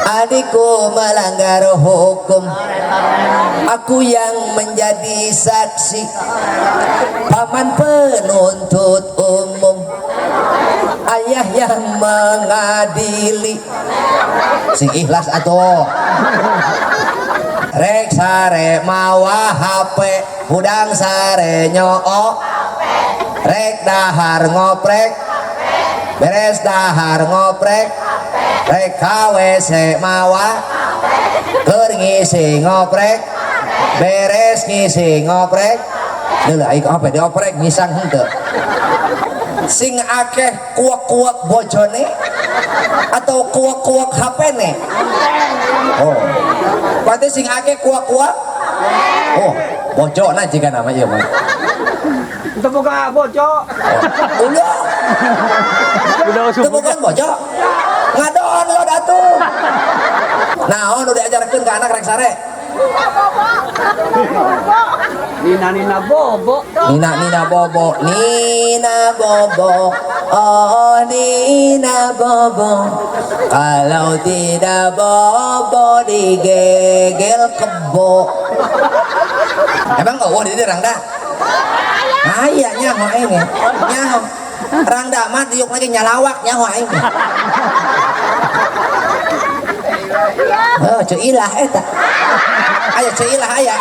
adikku melanggar hukum, aku yang menjadi saksi, paman penuntut umum, ayah yang mengadili. Sing ikhlas atuh. Rek sare mawa HP, hudang sare nyoo, rek dahar ngoprek, beres dahar ngoprek, rek KWC mawa, keur ngisi ngoprek, beres ngisi ngoprek, dulu aik apa dioprek ngisang henteu. Sing akeh kuak-kuak bojone atau kuak-kuak HP-ne? Oh, berarti sing akeh kuak-kuak? Oh, bojona jika namanya mah. Itu bukan bocok. Udah itu bukan bojok, ngadon lo datu. Nah, udah diajarkan ke anak rek sare. Nina bobo. Nina bobo, Nina bobo, oh Nina bobo. Kalau tidak bobo digegel kebo. Emang kau di Rangda? Ayah nyaho ini, nyaho. Rangda mah diuk lagi nyalawak nyaho ini. Oh, cuilah eta. Ayo cuilah aya.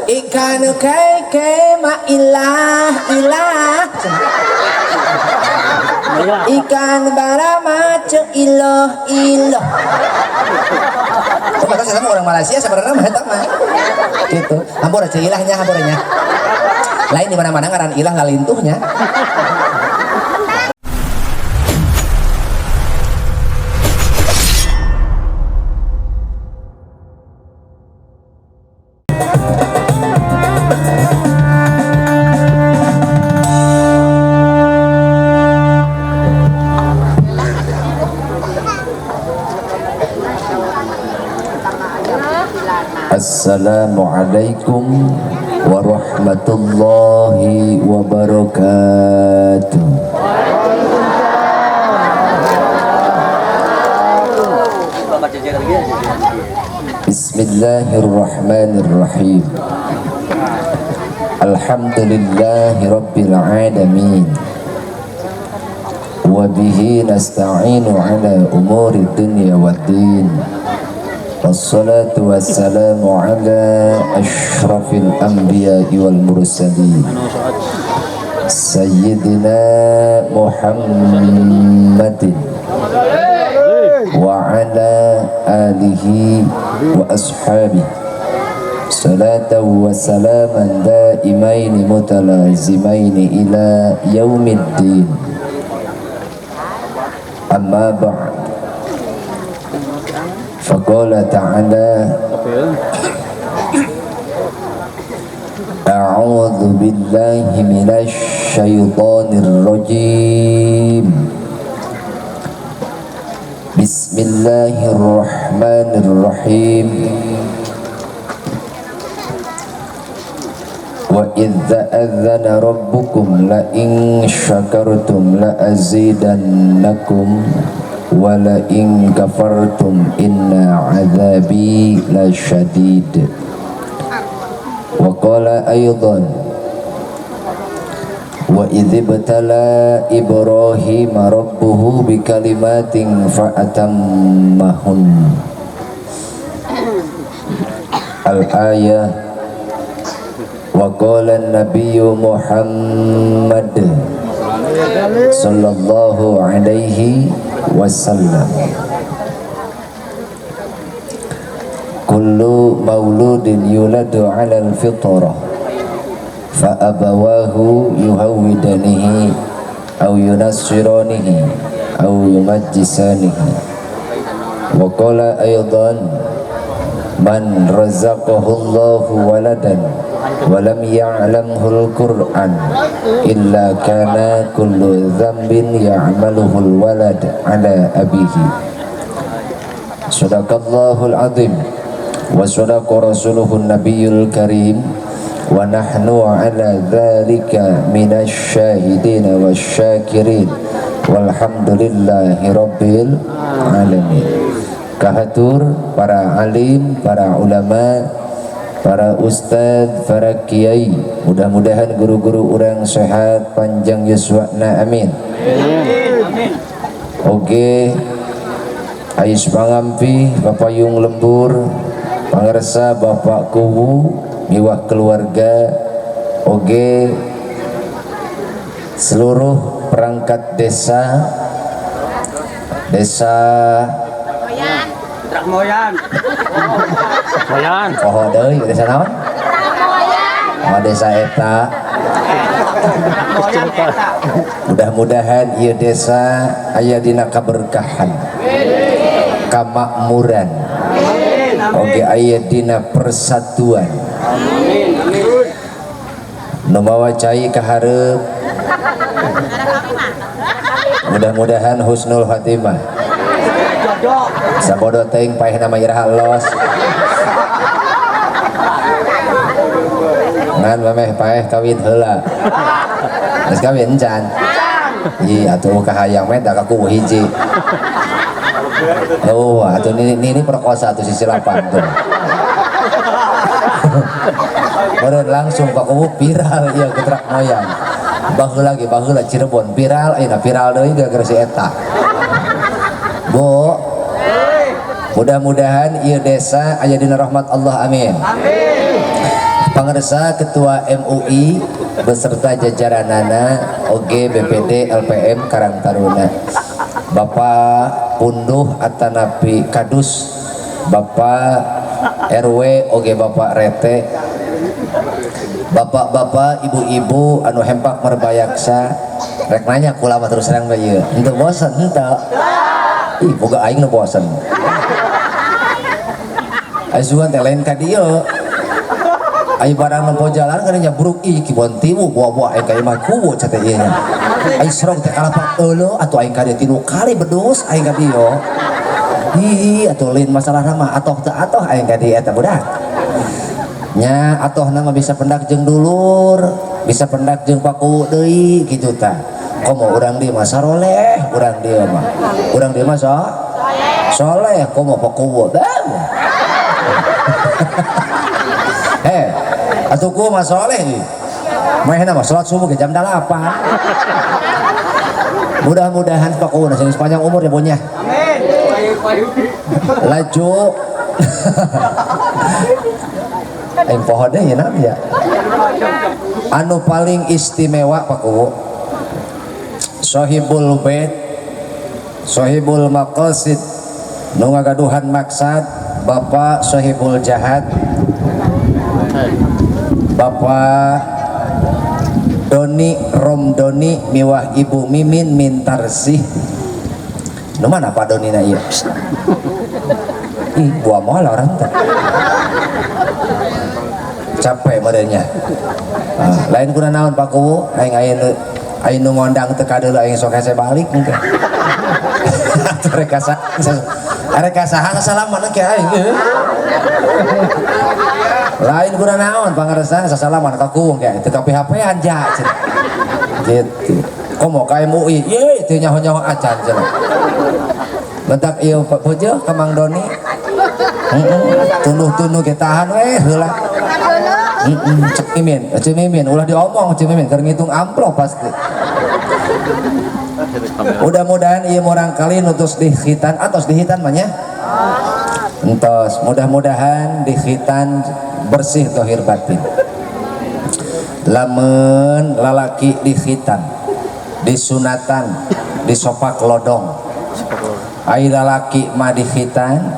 Ikan keke ma ilah ilah. Ikan barama ce iloh iloh. Sebenarnya saya orang Malaysia sebenarnya mah eta mah. Gitu. Hampura ceilahnya hampuranya. Lain di mana-mana ngaran ilah lalintuhnya. Assalamualaikum warahmatullahi wabarakatuh. Bismillahirrahmanirrahim. Alhamdulillahi rabbil alamin. Wa bihi nasta'inu ala umuri dunya waddin. Wassalatu wassalamu ala ashrafil anbiya'i wal mursalin Sayyidina Muhammadin wa ala alihi wa ashabihi salatan wa salaman daimaini mutalazimaini ila yaumiddin. Amma ba'd. Faqala ta'ala A'udzu billahi minasy syaithanir rajim. Bismillahirrahmanirrahim. Wa idza adzana rabbukum la in syakartum la azidannakum wa la in kafartum inna azabi lasyadid. Wa qala aydan wa idh ibtala Ibrahima rabbuhu bikalimatin fa'atammahun. Al-ayah. Wa qala an-nabiyyu Muhammad sallallahu alaihi wasallam, kullu mauludin yuladu ala al-fitrah fa abawahu yuhawwidanihi aw yunassiranihi aw yumajjisanihi. Wa qala aydan man razaqahu Allahu waladan wa lam ya'lamhu al-Qur'an illa kana kullu dhanbin ya'maluhu al-walad ala abihi. Sadaqallahul azim wa sadaqa rasuluhun nabiyul karim wa nahnu ala dhalika minasy syahidin wasyakirin walhamdulillahirabbil alamin. Kahatur para alim, para ulama, para ustad, para kiai, mudah-mudahan guru-guru orang sehat panjang yuswana, amin. Oke, ais pangampi Bapak Yung Lembur, pangersa Bapak Kuwu, miwah keluarga, oke, seluruh perangkat desa Moyan. poho deui desa naon? Oh, desa eta. Moyan eta. Mudah-mudahan ieu desa aya dina kaberkahan, kamakmuran, oge aya dina persatuan. Nu mawa cai ka hareup, mudah-mudahan husnul khatimah. Sabodo teuing paeh nama iraha los. Ngan mameh paeh kawin heula. Geus kawin encan. Ih atuh kahayang mah da kaku hiji. Oh, atuh ini perkosa atuh sisi 8 tuh. Meureun langsung paku viral ieu getrak moyang. Baheula Cirebon viral, ayeuna viral deui gara-gara si eta. Bu, mudah-mudahan ieu desa aya dina rahmat Allah, amin. Pangersa Ketua MUI beserta jajaranana oge BPD LPM Karang Taruna, Bapak Punduh Atanapi Kadus, Bapak RW oge Bapak Rete, bapak-bapak, ibu-ibu anu hempak merbayaksa, rek nanya kula mah terus terang bae ieu. Henteu bosen henteu. Ih, boga aing nu bosen. Asuhan teh lain ka dieu. Ai barang nempo jalan kana nyabruk ih kibon timu buah-buah aing ka imah kubu cenah ieu nya. Ai serong teh kalapak euleul atuh aing ka dieu 3 kali bedos aing ka dieu. Ih, atuh lain masalahna mah atoh teu atoh aing ka dieu eta budak. Nya atoh nama bisa pendak jeung dulur, bisa pendak jeung paku deui kitu tah. Komo urang dieu mah saroleh, urang dieu mah. Urang dieu mah soleh, komo paku dah. Atuh ku mah soleh nih. Maehna mah salat subuh ke jam 8. Mudah-mudahan pakuna sing sepanjang umur ya bonya. Amin. Laju. Aing poho deui ya naon ya. Anu paling istimewa paku Sohibul Bait, Sohibul Maqasid, nu ngagaduhan maksad Bapak Sohibul Jahad, Bapak Doni Romdoni miwah Ibu Mimin Mintarsih. Nu mana Pak Doni na ieu? Ih, buah moal orang teh. Capek badannya. Lain kuna naon Pak Kuwu, aing aing nu ngondang teu kadeul aing sok hese balik engke. Rek saha salaman ke aing. Lain kuna naon pangaresna sasalaman ka Kuwu engke teu ka PHP-an ja cenah. Gitu. Komo ka MUI, ye teu nyaho-nyaho acan cenah. Bentak ieu bojo ka Mang Doni. Tunuh-tunuh ge tahan we heula. Cek Mimin, ulah diomong Cek Mimin, keur ngitung amplop pasti. Mudah-mudahan ieu orang kali nutus dihitan atos dihitan mah nya. Entos, mudah-mudahan dihitan bersih zahir batin. Lamun lalaki dihitan, disunatan, disopak lodong. Ai lalaki mah dihitan,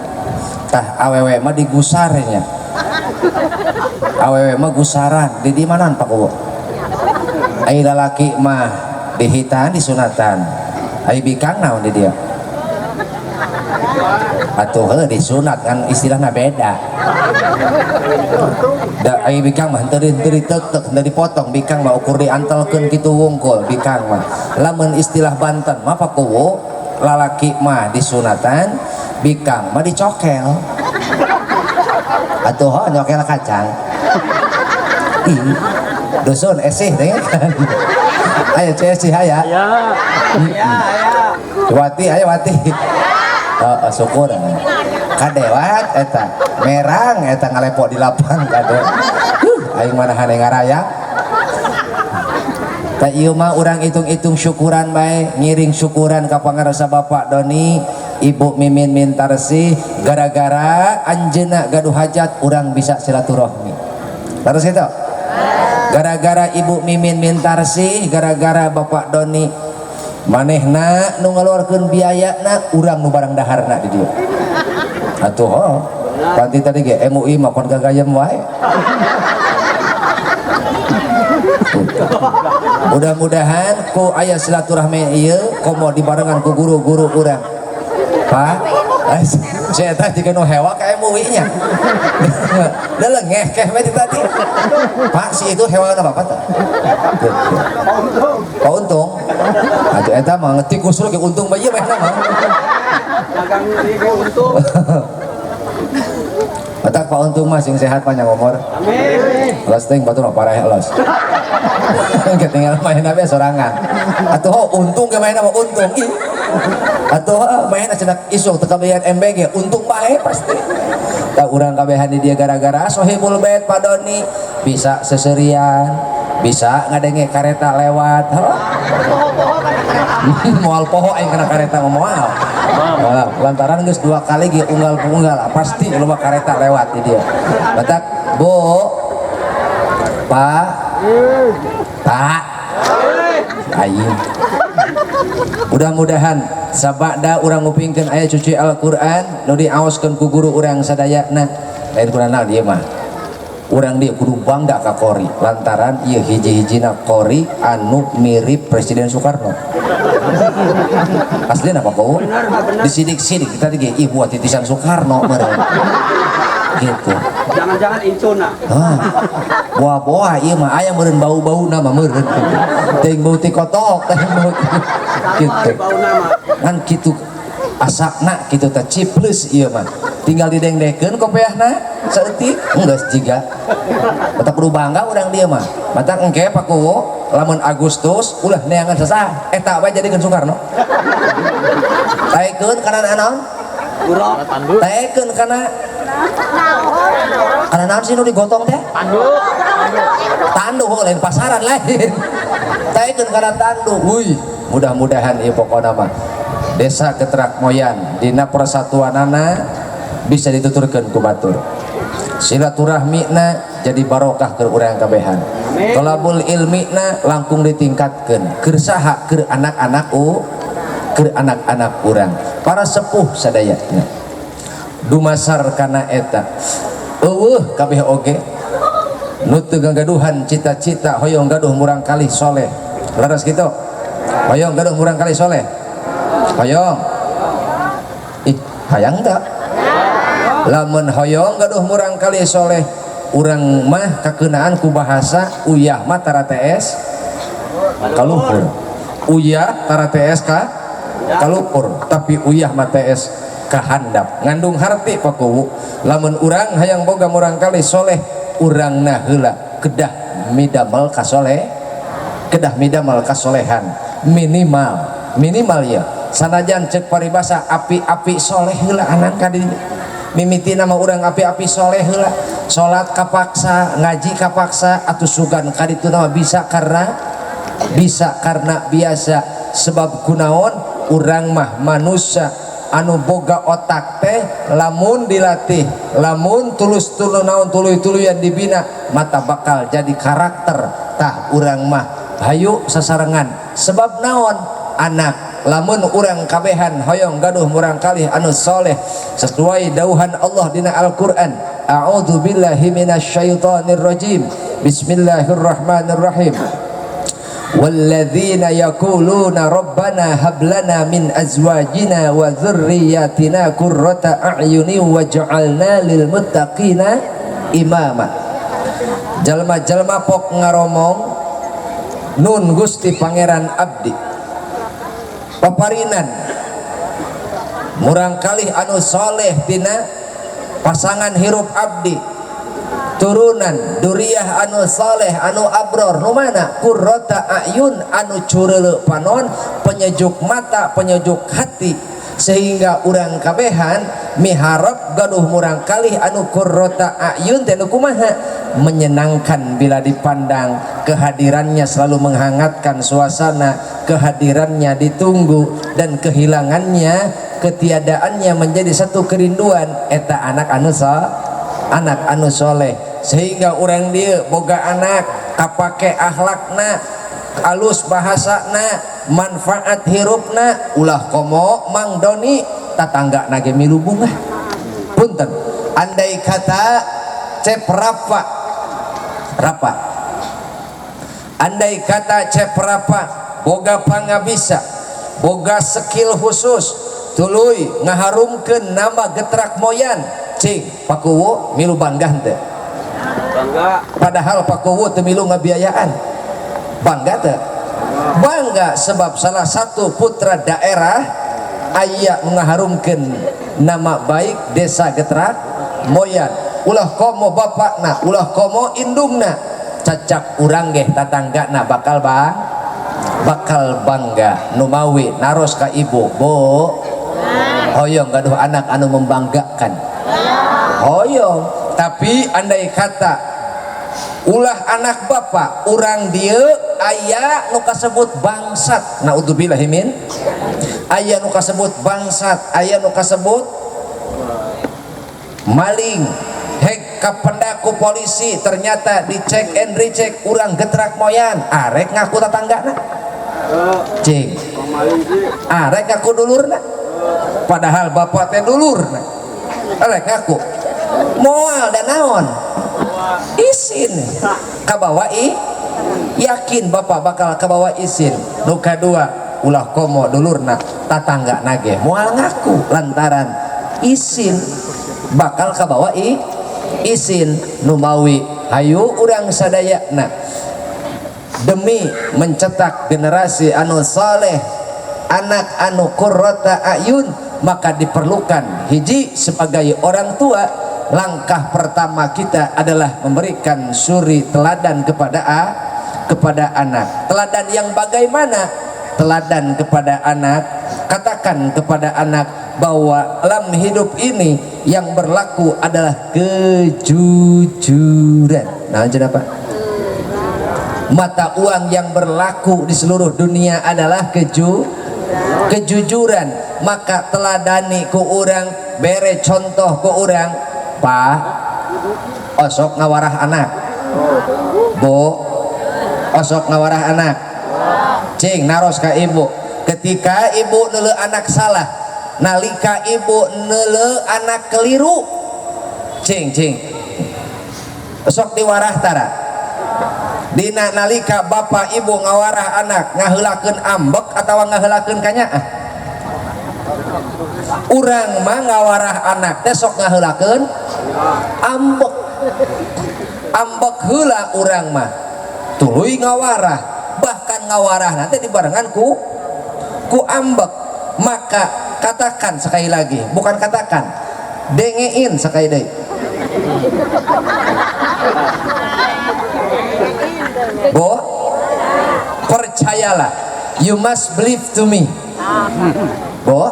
tah awewe mah digusarnya. Awewe mah gusaran di manan Pak Kuwu. Ai lalaki mah dihitan disunatan. Ai bikang naon di dia? Atuh heuh disunat kan istilahna beda. Da ai bikang mah teu ditek-tek, teu dipotong bikang mah ukur diantelkeun kitu wungkul bikang mah. Lamun istilah Banten mah Pak Kuwu, lalaki mah disunatan, bikang mah dicokel. Atuh ho nyokel kacang. Ih, dusun esih teh kan. Ayo Cesi aya. Ya, ya. Wati ayo Wati. Syukur. Kadewat eta merang eta ngalepok di lapang kade. Aing manahan ngaraya. Ta ieu mah urang hitung-hitung syukuran bae, ngiring syukuran ka pangarasa Bapak Doni, Ibu Mimin Mintarsi, gara-gara anjeunna gaduh hajat urang bisa silaturahmi. Terus itu. Gara-gara Ibu Mimin Mintarsi, gara-gara Bapak Doni, manehna nu ngaluarkeun biayana urang nu barang daharna di dieu. Atuh panti tadi ge MUI mah kon gagayem wae. Mudah-mudahan ku aya silaturahmi ieu komo dibarengan ku guru-guru urang. Pak, saya tadi nu hewa ka MUI nya. Da lengeh keh we tadi. Pak si itu hewan apa tah? Pak Untung. Atuh eta mah ngetik usul ke untung bae mah mah. Dagang ribu untung. Matak Pak Untung mah sing sehat panjang umur. Amin. Los ting batur parah los. Ketinggalan main apa sorangan. Atuh untung ke main apa untung. Atuh main cenah isu teu kabehan MBG untung bae pasti. Tak urang kabehan di dia gara-gara Sohibul Bait Pak Doni bisa seserian, bisa ngadenge kareta lewat. Moal poho aing kana kareta moal. Lantaran geus 2 kali ge unggal-unggal pasti loba kareta lewat di dia. Batak Bu Pak aing mudah-mudahan sabada urang ngupingkeun aya cuci Al-Qur'an nu diaoskeun ku guru urang sadayana lain kurang dia mah urang dia kudu bangga ka Qori lantaran ieu hiji-hijina Qori anu mirip Presiden Soekarno. Aslinya apa kau? Disidik-sidik kita ge ih buat titisan Soekarno meureun. Gitu. Jangan-jangan incuna. Buah-buah ieu mah aya meureun bau-bauna mah meureun. Teuing bau ti kotok teh bau. Gitu. Bau nama. Kan kitu asakna kitu teh cipleus ieu mah. Tinggal didengdekeun kopiahna saeutik geus jiga. Mata kudu bangga urang dia mah. Mata engke paku lamun Agustus ulah neangan sasah eta bae jadikeun Soekarno. Taekeun kana naon? Urok. Taekeun kana naon sih nu digotong teh? Tandu lain pasaran lain. Taekeun kana tandu. Wuih, mudah-mudahan ieu pokona mah Desa Getrak Moyan dina persatuanana bisa dituturkeun ku batur. Silaturahmina jadi barokah keur urang kabehan. Tolabul ilmina langkung ditingkatkeun. Keur saha? Keur anak-anak keur anak-anak urang. Para sepuh sadayana. Dumasar kana eta. Eueuh kabeh oge nu teu gagaduhan cita-cita hoyong gaduh murang kalih soleh. Laras kitu. Hoyong gaduh murang kalih soleh. Hoyong. Ih, hayang teu? Lamun hoyong gaduh murang kali soleh urang mah kakeunaan ku bahasa uyah mah tara TS kaluhur uyah tara TS kaluhur tapi uyah mah TS kahandap ngandung harti pakuwu lamun urang hayang boga murang kali soleh urangna heula kedah midamel kasoleh kedah midamel kasolehan minimal ya sanajan cek paribasa api-api soleh heula anan ka mimiti nama urang api-api soleh heula salat kapaksa ngaji kapaksa atuh sugan kaditu nama bisa karena biasa sebab kunaon urang mah manusia anu boga otak teh lamun dilatih lamun tulus-tulus naon tuluy-tuluyan dibina mata bakal jadi karakter tah urang mah hayu sasarengan sebab naon anak lamun urang kabehan hoyong gaduh murang kalih anu soleh sesuai dauhan Allah dina Al-Qur'an a'udzu billahi minasyaitonir rajim bismillahirrahmanirrahim walladzina yaquluna rabbana hab lana min azwajina wa dzurriyyatina qurrata a'yunin waj'alna lil muttaqina imama. Jalma-jalma pok ngaromong nun Gusti Pangeran abdi paparinan murang kalih anu soleh tina pasangan hirup abdi turunan duriyah anu saleh anu abror nu mana qurrata ayun anu cureuleu panon penyejuk mata penyejuk hati sehingga urang kabehan miharap gaduh murang kalih anu qurrata ayun teh kumaha menyenangkan bila dipandang kehadirannya selalu menghangatkan suasana kehadirannya ditunggu dan kehilangannya ketiadaannya menjadi satu kerinduan eta anak anu soleh sehingga orang dia boga anak kapake akhlakna alus bahasana manfaat hirupna ulah komo Mang Doni tatangga nage milu bunga punten andai kata cep rapa andai kata cep rapa boga pangabisa boga skill khusus tuluy ngaharumkeun nama getrak moyan cing pakuwu milu bangga teh Bangga. padahal pakuwu teu milu ngabiayaan bangga teh bangga sebab salah satu putra daerah aya ngaharumkeun nama baik desa getrak moyan ulah komo bapakna ulah komo indungna cacak urang ge tatanggana bakal bangga numawi naros ka ibu bo hoyong gaduh anak anu membanggakan hoyong tapi andai kata ulah anak bapak urang dieu aya nu kasebut bangsat naudzubillah min aya nu kasebut bangsat aya nu kasebut maling hek kapendaku polisi ternyata dicek and recheck urang getrak moyan arek ngaku tatanggana cing arek ngaku dulurna padahal bapak teh dulurna arek ngaku moal dan naon isin kabawa yakin bapak bakal kabawa isin nu kadua ulah komo dulurna tatangga nage moal ngaku lantaran isin bakal kabawa isin numawi hayu urang sadayana demi mencetak generasi anu saleh anak anu qurrata ayun maka diperlukan hiji sebagai orang tua langkah pertama kita adalah memberikan suri teladan kepada anak teladan yang bagaimana teladan kepada anak katakan kepada anak bahwa dalam hidup ini yang berlaku adalah kejujuran nah apa mata uang yang berlaku di seluruh dunia adalah kejujuran maka teladani ku urang bere contoh ku urang pak osok ngawarah anak bo osok ngawarah anak cing naros ka ibu ketika ibu neuleuh anak salah nalika ibu neuleuh anak keliru cing sok diwarah tara dina nalika bapak ibu ngawarah anak ngaheulakeun ambek atawa ngaheulakeun kanyaah urang mah ngawarah anak teh sok ngaheulakeun ambek heula urang mah tuluy ngawarah bahkan ngawarah nanti dibarengan ku ambek maka katakan sekali lagi bukan katakan dengein sekali deui bo percayalah you must believe to me bo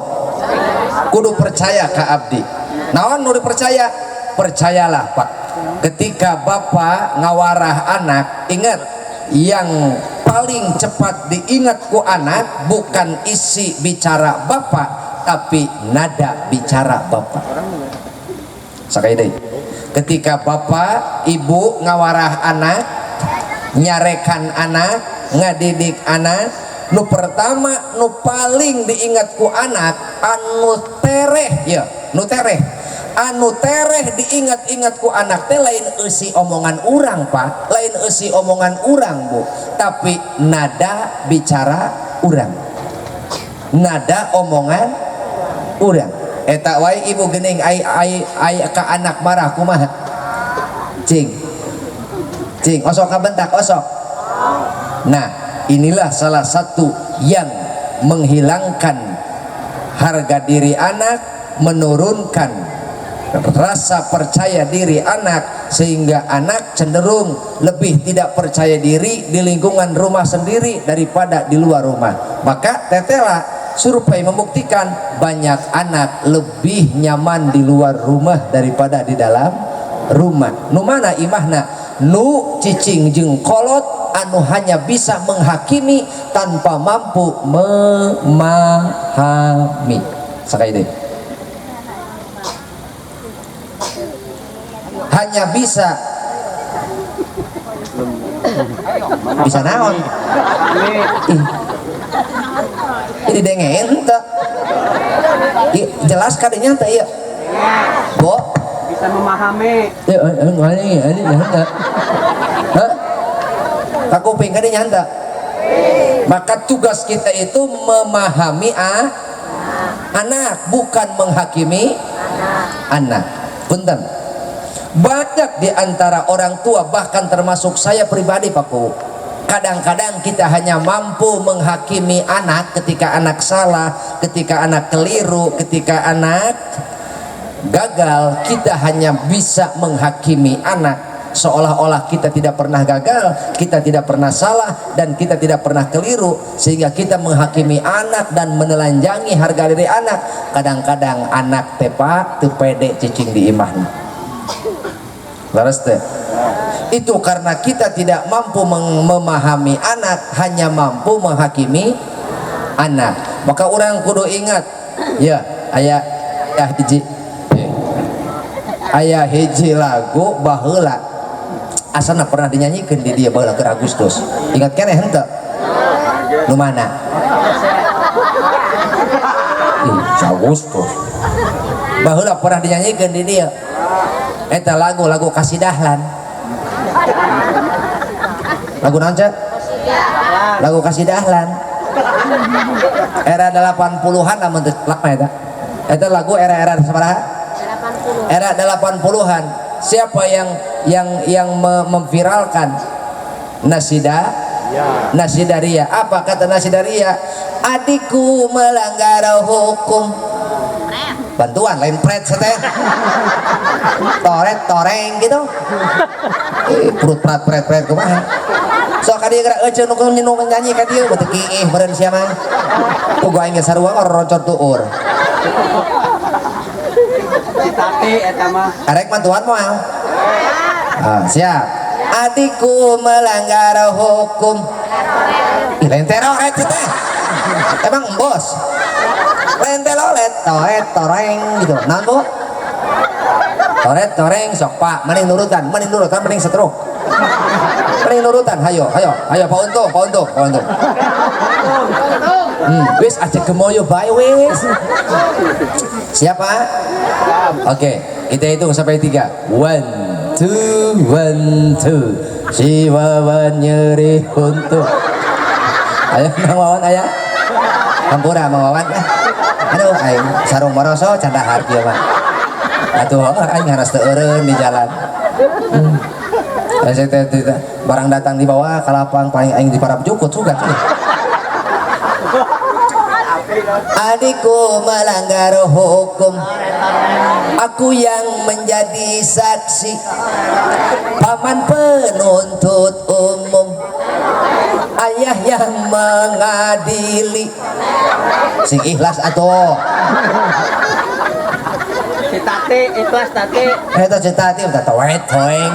kudu percaya ka abdi naon nu dipercaya percayalah pak ketika bapak ngawarah anak ingat yang paling cepat diingat ku anak bukan isi bicara bapak tapi nada bicara bapak sakali deui ketika bapak ibu ngawarah anak nyarekan anak ngadidik anak nu pertama nu paling diingat ku anak anu tereh ya nu tereh anu tereh diingat-ingat ku anak teh lain eusi omongan urang pak lain eusi omongan urang bu tapi nada bicara urang nada omongan urang eta wae ibu geuning ai ka anak marah kumaha cing osok kabentak osok nah inilah salah satu yang menghilangkan harga diri anak menurunkan rasa percaya diri anak sehingga anak cenderung lebih tidak percaya diri di lingkungan rumah sendiri daripada di luar rumah. Maka tetela survei membuktikan banyak anak lebih nyaman di luar rumah daripada di dalam rumah. Nu mana imahna? Nu cicing jeung kolot anu hanya bisa menghakimi tanpa mampu memahami. Sakali deui. Hanya bisa naon? Ini dengen ente. Jelas kadinya ente ieu. Bo Bisa memahami. Kakuping kadinya ente. Maka tugas kita itu memahami anak, bukan menghakimi anak. Punten. Banyak di antara orang tua, bahkan termasuk saya pribadi Pak Ku, kadang-kadang kita hanya mampu menghakimi anak ketika anak salah, ketika anak keliru, ketika anak gagal. Kita hanya bisa menghakimi anak seolah-olah kita tidak pernah gagal, kita tidak pernah salah, dan kita tidak pernah keliru, sehingga kita menghakimi anak dan menelanjangi harga diri anak. Kadang-kadang anak tepa teu pede cicing di imahna. Laras teh. Itu karena kita tidak mampu memahami anak, hanya mampu menghakimi anak. Maka orang kudu ingat, ya aya hiji lagu baheula asana pernah dinyanyikan di dia baheula ke Agustus. Ingat keneh henteu? Nu mana? Agustus. Baheula pernah dinyanyikan di dia. Eta lagu kasih dahlan. Lagu naon cek? Lagu kasih dahlan. Era 80-an namun lama eta. Eta lagu era sabaraha? 80. Era 80-an. Siapa yang memviralkan Nasida? Ya. Nasidaria. Apa kata Nasidaria? Adikku melanggar hukum. Bantuan lain pret seteh. Toreng gitu. Perut pret kumaha. So ka dieu geura euceun nu nyanyi ka dieu beuteuk kiih meureun sia mah. Puguh aing ge sarua roncor tuur. Tati eta mah. Arek bantuan moal. Siap. Adikku melanggar hukum. Lain teroret seteh. Emang bos. Lentelolet, toreng gitu. Naon Bu? Toreng sok Pak, mending nurutan mending setruk. Mending nurutan, hayo Pak Untung. Wis aja gemoyo bae wis. Siapa? Oke, kita hitung sampai 3. 1 2 1 2. Si Wawan nyeri untuk. Ayo Mang Wawan aya. Hampura Mang Wawan. Aduh, aing sarung moroso candahar kieu mah. Atuh aing ngaras teu eureun di jalan. Barang datang di bawah ka lapang paling aing di parab jukut sugat. Adikku melanggar hukum, aku yang menjadi saksi, paman penuntut umum, ayah yang mengadili. Sing ikhlas atuh. Citati ikhlas tati. Eta citati udah toeng.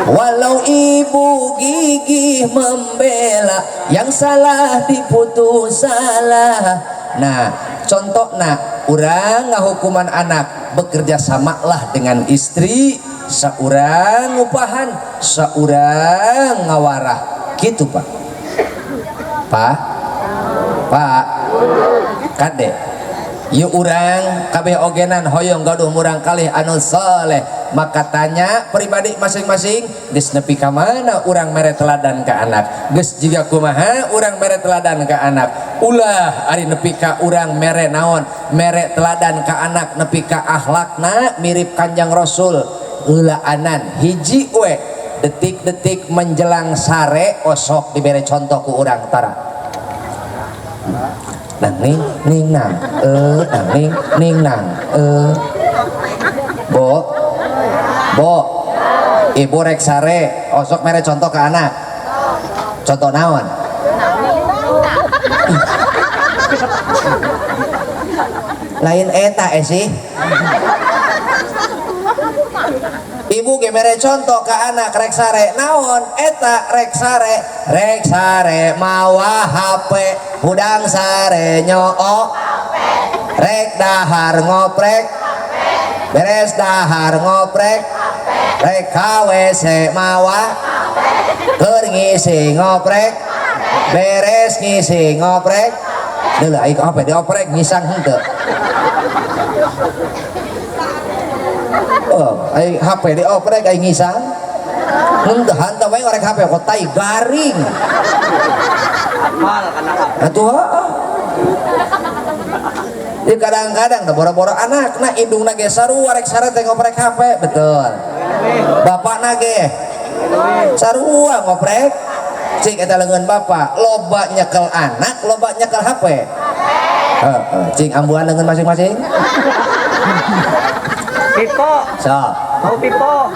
Walau ibu gigih membela, yang salah diputus salah. Nah, contohna urang ngahukuman anak, bekerja samalah dengan istri, saurang upahan, saurang ngawarah. Gitu Pak. Pak Kade, yuk urang kabeh ogenan hoyong gaduh murang kalih anu saleh. Maka tanya pribadi masing-masing, geus nepi ka mana urang mere teladan ka anak, geus jiga kumaha urang mere teladan ka anak. Ulah ari nepi ka urang mere naon, mere teladan ka anak nepi ka akhlakna mirip Kanjeng Rasul. Ulah anan hiji we detik-detik menjelang sare osok dibere contoh ku urang tara. Nang ning nang nang ning nang Bo Bo, ibu rek sare osok mere contoh ke anak. Contoh naon? Lain eta sih. Ibu ge mere contoh ke anak rek sare naon eta rek sare mawa HP hudang sare nyoo rek dahar ngoprek beres dahar ngoprek rek KWC mawa keur ngisi ngoprek beres ngisi ngoprek deuleu aing HP dioprek ngisang henteu. Oh, aing HP dioprek aing ngisang henteu hanteu bae ngorek HP kok tai garing Mal kana apa? atuh. Ya kadang-kadang da boro-boro anak na indungna ge sarua rek sare teh ngoprek HP betul. Bapakna ge sarua ngoprek cik eta leungeun bapak loba nyekel anak loba nyekel HP. Cing ambuan leungeun masing-masing. Pipo. So, Mau pipo.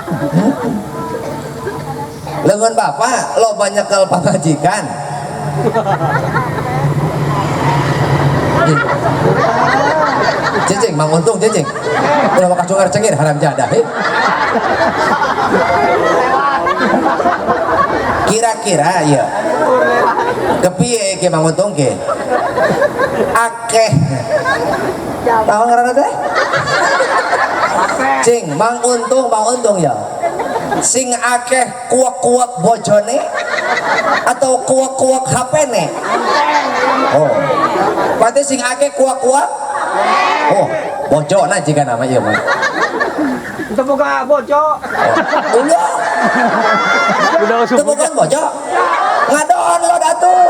leungeun bapak loba nyekel pamajikan. Cicing, Mang Untung cicing. Udah makan cungar cengir haram jadah. Kira-kira ya. Kepiye ke Mang Untung ke? Akeh. Tahu ngaranna teh? Cing, Mang Untung ya. Sing akeh kuak-kuak bojone atau kuak-kuak HP-ne? Oh. Berarti sing akeh kuak-kuak? Oh, bojona jika nama ieu mah. Itu boga bojo. Ulah. Udah Itu bukan bojo. Ngadon atuh.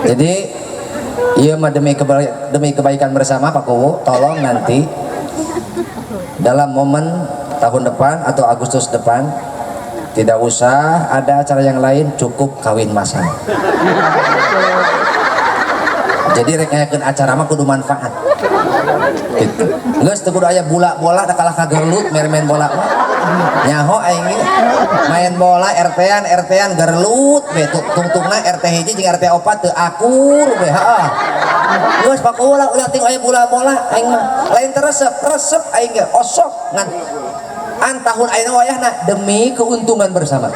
Jadi iya mah demi kebaikan bersama Pak Kowo, tolong nanti dalam momen tahun depan atau Agustus depan tidak usah ada acara yang lain, cukup kawin masal. Jadi rek ngayakeun acara mah kudu manfaat. Gitu. Geus teu kudu aya bola da kalah kagerlut main bola mah. Nyaho aing main bola RT-an gerlut we tungtungna RT hiji jeung RT 4 teu akur we heeh. Geus Pak ulah ting aya bola aing mah lain resep aing ge osok ngan an tahun ayeuna wayahna demi keuntungan bersama.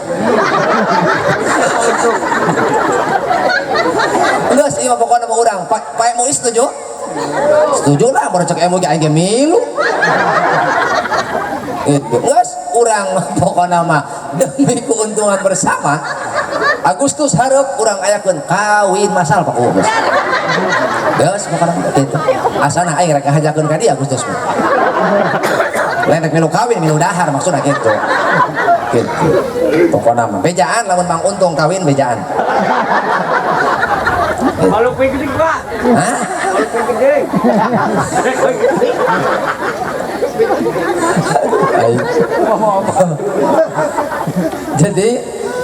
Geus ieu pokona mah urang Pak MUI setuju? Setuju lah baru cek MUI aing ge milu. Itu geus urang pokona mah demi keuntungan bersama. Agustus hareup urang ayakeun kawin masal Pak Uus. Geus pokona kitu. Asana aing rek ngahajakeun ka dieu Agustus mah. Lain rek milu kawin milu dahar maksudna kitu. Gitu. Pokona mah bejaan lamun Mang Untung kawin bejaan. Malu pikir Pak. Hah? Malu pikir. Jadi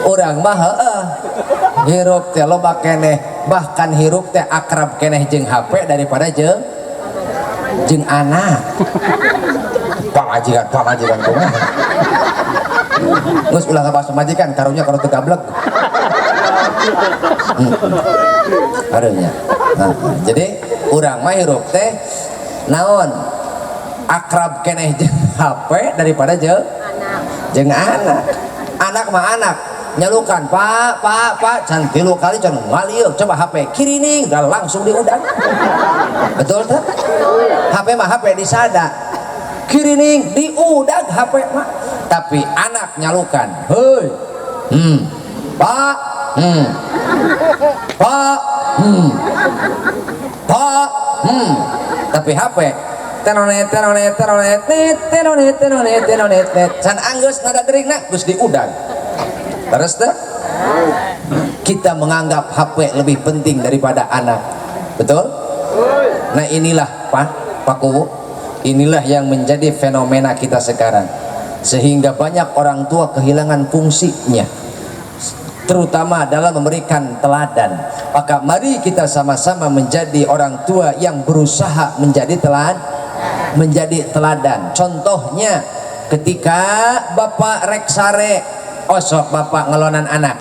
orang mah heeh hirup teh loba keneh bahkan hirup teh akrab keneh jeung HP daripada jeung anak. Pamajikan tuh geus ulah ngabahas majikan karunya kalau teu gablek. Karunya. Jadi urang mah hirup teh naon akrab keneh jeung HP daripada jeung anak. Anak mah anak nyalukan pak can 3 kali can ngalieu coba HP kirining dah langsung diudag. Betul tak? HP mah HP disada kirining diudag HP mah, tapi anak nyalukan heuy pak pak tapi HP tenonet can anggeus nada deringna geus diudag. Terus teh kita menganggap HP lebih penting daripada anak. Betul? Nah inilah Pak Kowo, inilah yang menjadi fenomena kita sekarang, sehingga banyak orang tua kehilangan fungsinya. terutama dalam memberikan teladan. Maka mari kita sama-sama menjadi orang tua yang berusaha menjadi teladan. Contohnya ketika bapak rek sare osok bapak ngelonan anak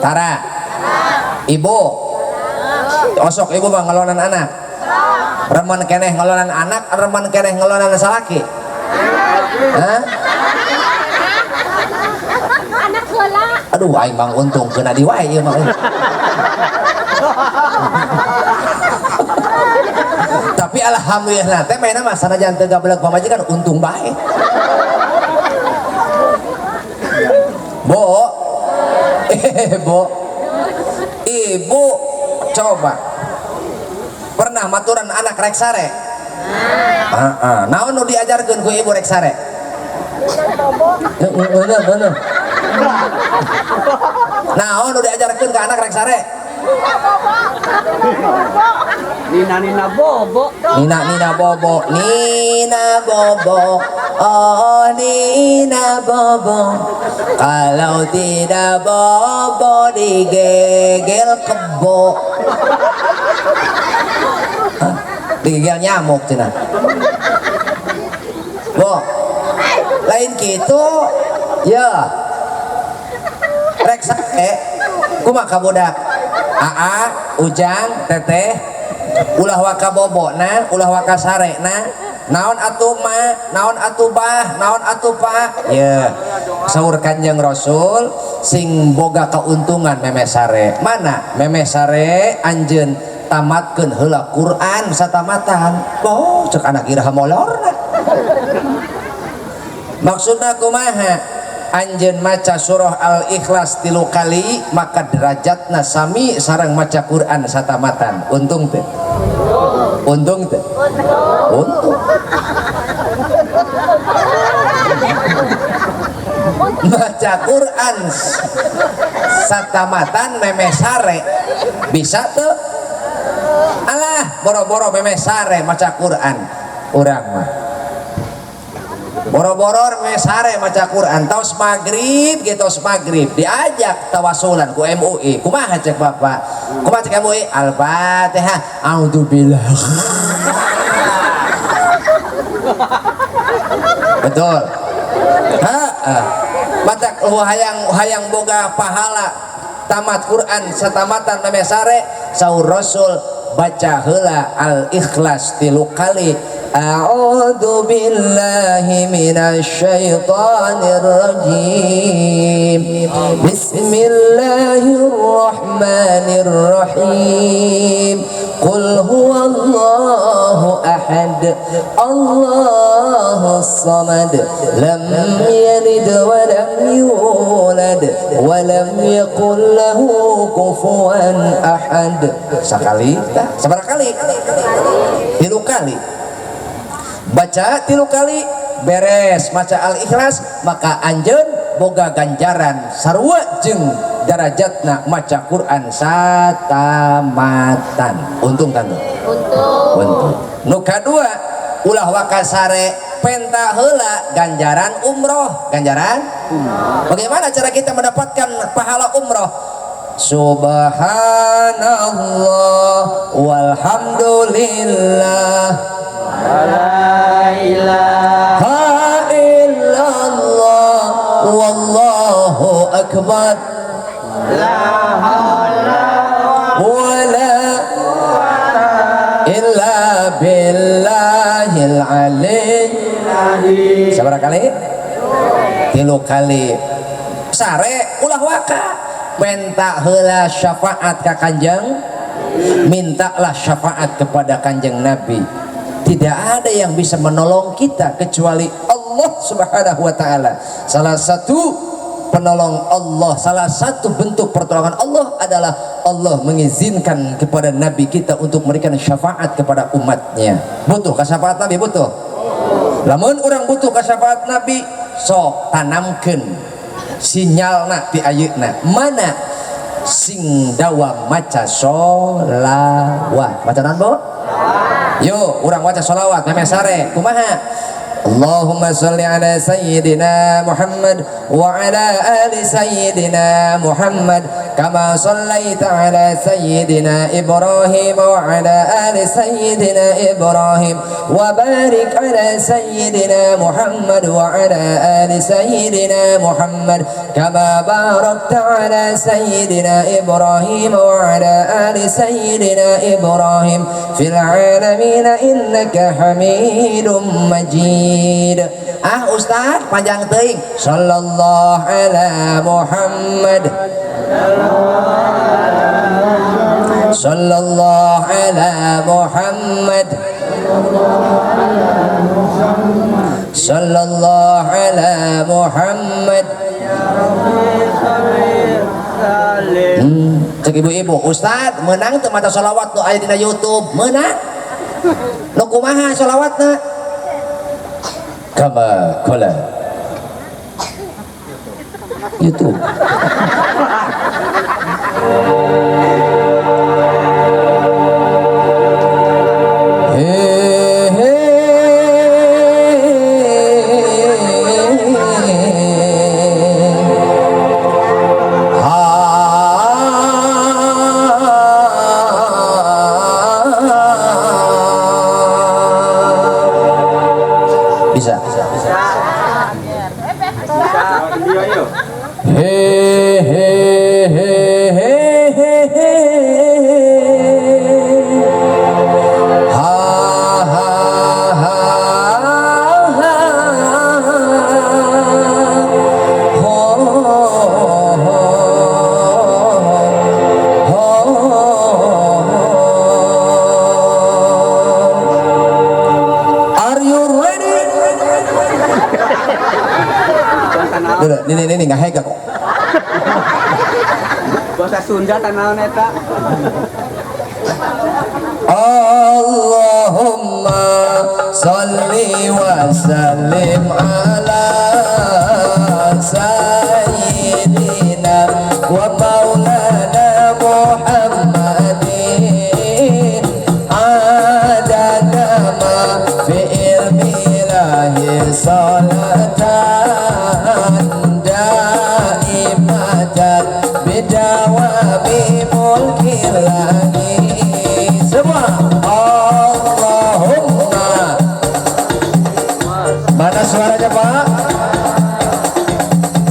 tara ibu osok ibu bang ngelonan anak reman keneh ngelonan anak reman keneh ngelonan salaki. Hah? Anak heula. Aduh aing mang untung kena di wae ieu mah. Tapi alhamdulillah teh mainna mah sanajan teu gabeleg pamajikan untung bae. Bo. Bo. Ibu coba pernah maturan anak rek sare? Naon nu diajarkeun ku ibu rek sare? Bener. Naon nu diajarkeun ka anak rek sare? Nina bobo. Nina bobo, oh Nina bobo. Kalau tidak bobo digegel kebo. Hah? Digegel nyamuk cenah. Bo, lain gitu, ya. Rek sake, kumaha budak? Aa, Ujang, Teteh, ulah waka bobona, ulah waka sarena, naon atuh ma, naon atuh bah, naon atuh pak. Ya, saur Kanjeng Rasul sing boga keuntungan meme sare. Mana meme sare anjeun tamatkeun heula Quran satamatan. Oh, cek anak iraha molorna. Maksudna kumaha? Anjeun maca surah Al-Ikhlas 3 kali maka derajatna sami sareng maca Quran satamatan. Untung teh. Untung teh. Untung. Maca Quran satamatan meme sare bisa tuh. Alah boro-boro meme sare maca Quran. Urang mah boro-boro mesare maca Quran taus maghrib gitu, taus maghrib diajak tawasulan ku MUI. Kumaha cek bapak? Kumaha cek MUI? Al-Fatihah. A'udzubillah. Betul. Mata hayang boga pahala tamat Quran satamatan mesare saur Rasul baca heula Al-Ikhlas 3 kali. A'udzu billahi minasyaitonir rajim. Bismillahirrahmanirrahim. Qul huwallahu ahad. Allahus samad. Lam yalid wa lam yulad wa lam yakul lahu kufuwan ahad. Sakali tah? Sabaraha kali? 3 kali. Baca 3 kali beres maca Al-Ikhlas maka anjeun boga ganjaran sarua jeung darajatna maca Quran satamatan. Untung kan? Untung. Nu kadua ulah waka sare penta heula ganjaran umroh. Ganjaran? Bagaimana cara kita mendapatkan pahala umroh? Subhanallah walhamdulillah la ilaha illallah wallahu akbar la haula wala illa billahil aliyyil. Sabaraha kali? 3 kali. Sare ulah waka minta heula syafaat ka Kanjeng, mintalah syafaat kepada Kanjeng Nabi. Tidak ada yang bisa menolong kita kecuali Allah Subhanahu wa taala. Salah satu penolong Allah, salah satu bentuk pertolongan Allah adalah Allah mengizinkan kepada Nabi kita untuk memberikan syafaat kepada umatnya. Butuh ka syafaat Nabi? Butuh. Lamun orang butuh ka syafaat Nabi, sok tanamkeun sinyalna ti ayeuna. Mana sing dawam maca sholawat. Maca naon, Bo? Yo, urang waca sholawat meme sare. Kumaha? Allahumma salli ala sayyidina Muhammad wa ala ali sayyidina Muhammad kama sallaita ala sayyidina Ibrahim wa ala ali sayyidina Ibrahim wa barik ala sayyidina Muhammad wa ala ali sayyidina Muhammad kama barakta ala sayyidina Ibrahim wa ala ali sayyidina Ibrahim fil alamin innaka Hamidum Majid. Ustaz panjang teuing sallallahu ala Muhammad sallallahu ala Muhammad sallallahu ala Muhammad. Cek ibu-ibu, Ustaz menang teu maca sholawat nu aya dina YouTube meunang nu kumaha sholawatna kama kola YouTube. Ini ngahega kok. Bahasa Sunda tanaon eta. Allahumma sholli wa sallim ala sayyidina wa maulana Muhammadin adada ma fi ilmihi salatan bidawami mulkil lagi semua. Allahumma mana suaranya Pak?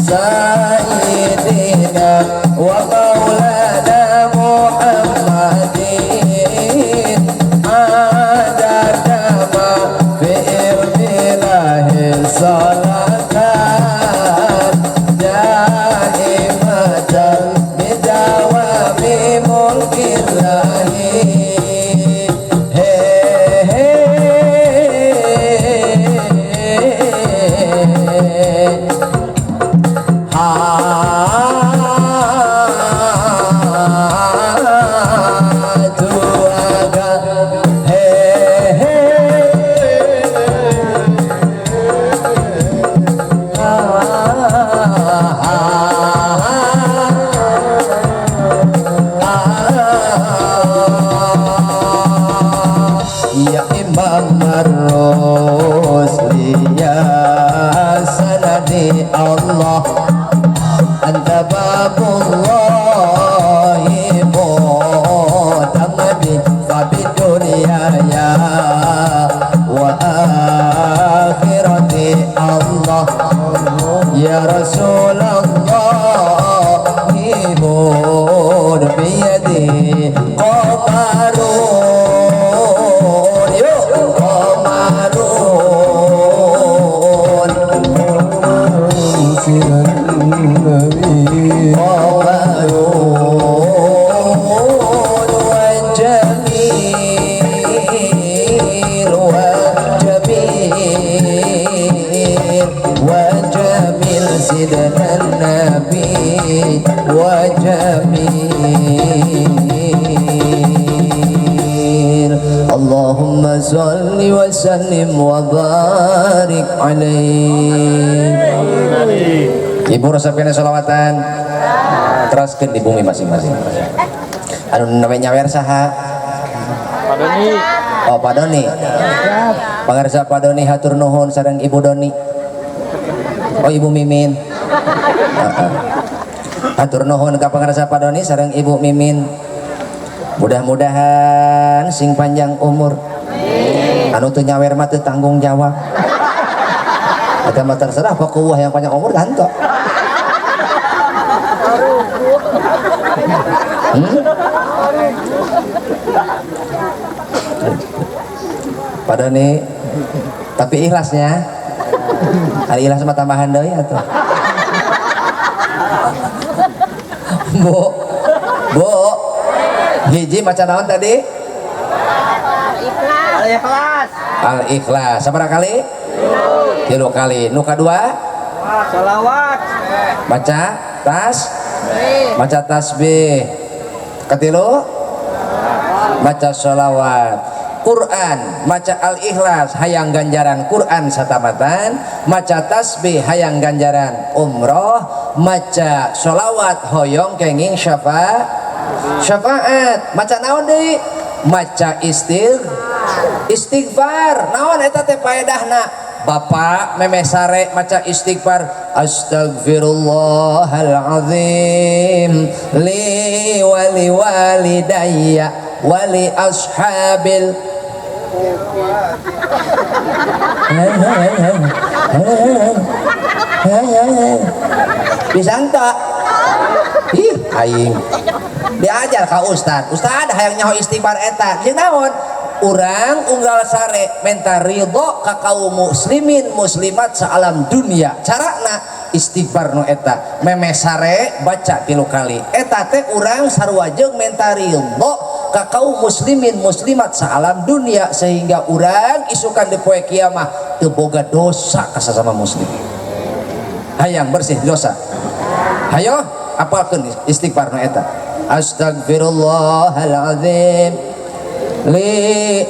Sayyidina wa maulana Muhammadin adada ma fi ilmihi salatan daimatan bidawami mulkil lahi. Ya Imam Ar-Rusli ya sanadi Allah anta babullahi mutamadi fabi dunia ya wa akhirati Allah ya Rasulullah hibur biyadi qamarun سيدنا النبي وجميل اللهم صل وسلم وبارك عليه. Ibu resepkeun sholawatan teraskeun di bumi masing-masing. Anu namanya nyawer saha? Padoni. Oh Pak Doni. Pangarsa Pak Doni hatur nuhun sareng Ibu Doni. Oh Ibu Mimin. Hatur nuhun ka pangarsa Pak Doni sareng Ibu Mimin. Mudah-mudahan sing panjang umur. Anu teu nyawer mah teu tanggung jawab. Ada mah terserah pokok yang panjang umur ganto. Pada nih, tapi ikhlasnya, hari ikhlas sama tambahan doi atau? Bu, hiji macam naon tadi? Ikhlas. Al-ikhlas. Sabar kali? 3 kali. Nu kadua? Salawat. Baca tasbih. Katilu? Baca sholawat. Quran, maca al-ikhlas hayang ganjaran Quran satamatan, maca tasbih hayang ganjaran umroh, maca sholawat hoyong kenging syafaat. Maca naon deui? Maca istighfar. Naon eta teh paedahna? Bapak memesare maca istighfar, astagfirullahalazim li wali walidayya wali ashabil bisa enta ih aing diajar ka ustad hayang nyaho istighfar eta jeung naon urang unggal sare menta ridho ka kaum muslimin muslimat saalam dunia. Carana istighfar nu eta memesare baca 3 kali eta teh urang sarua jeung menta ridho ka kaum muslimin muslimat saalam dunia sehingga urang isukan di poe kiamah teu boga dosa ka sesama muslim. Hayang bersih dosa. Hayo apalkeun istighfar nu eta. Astagfirullahalazim li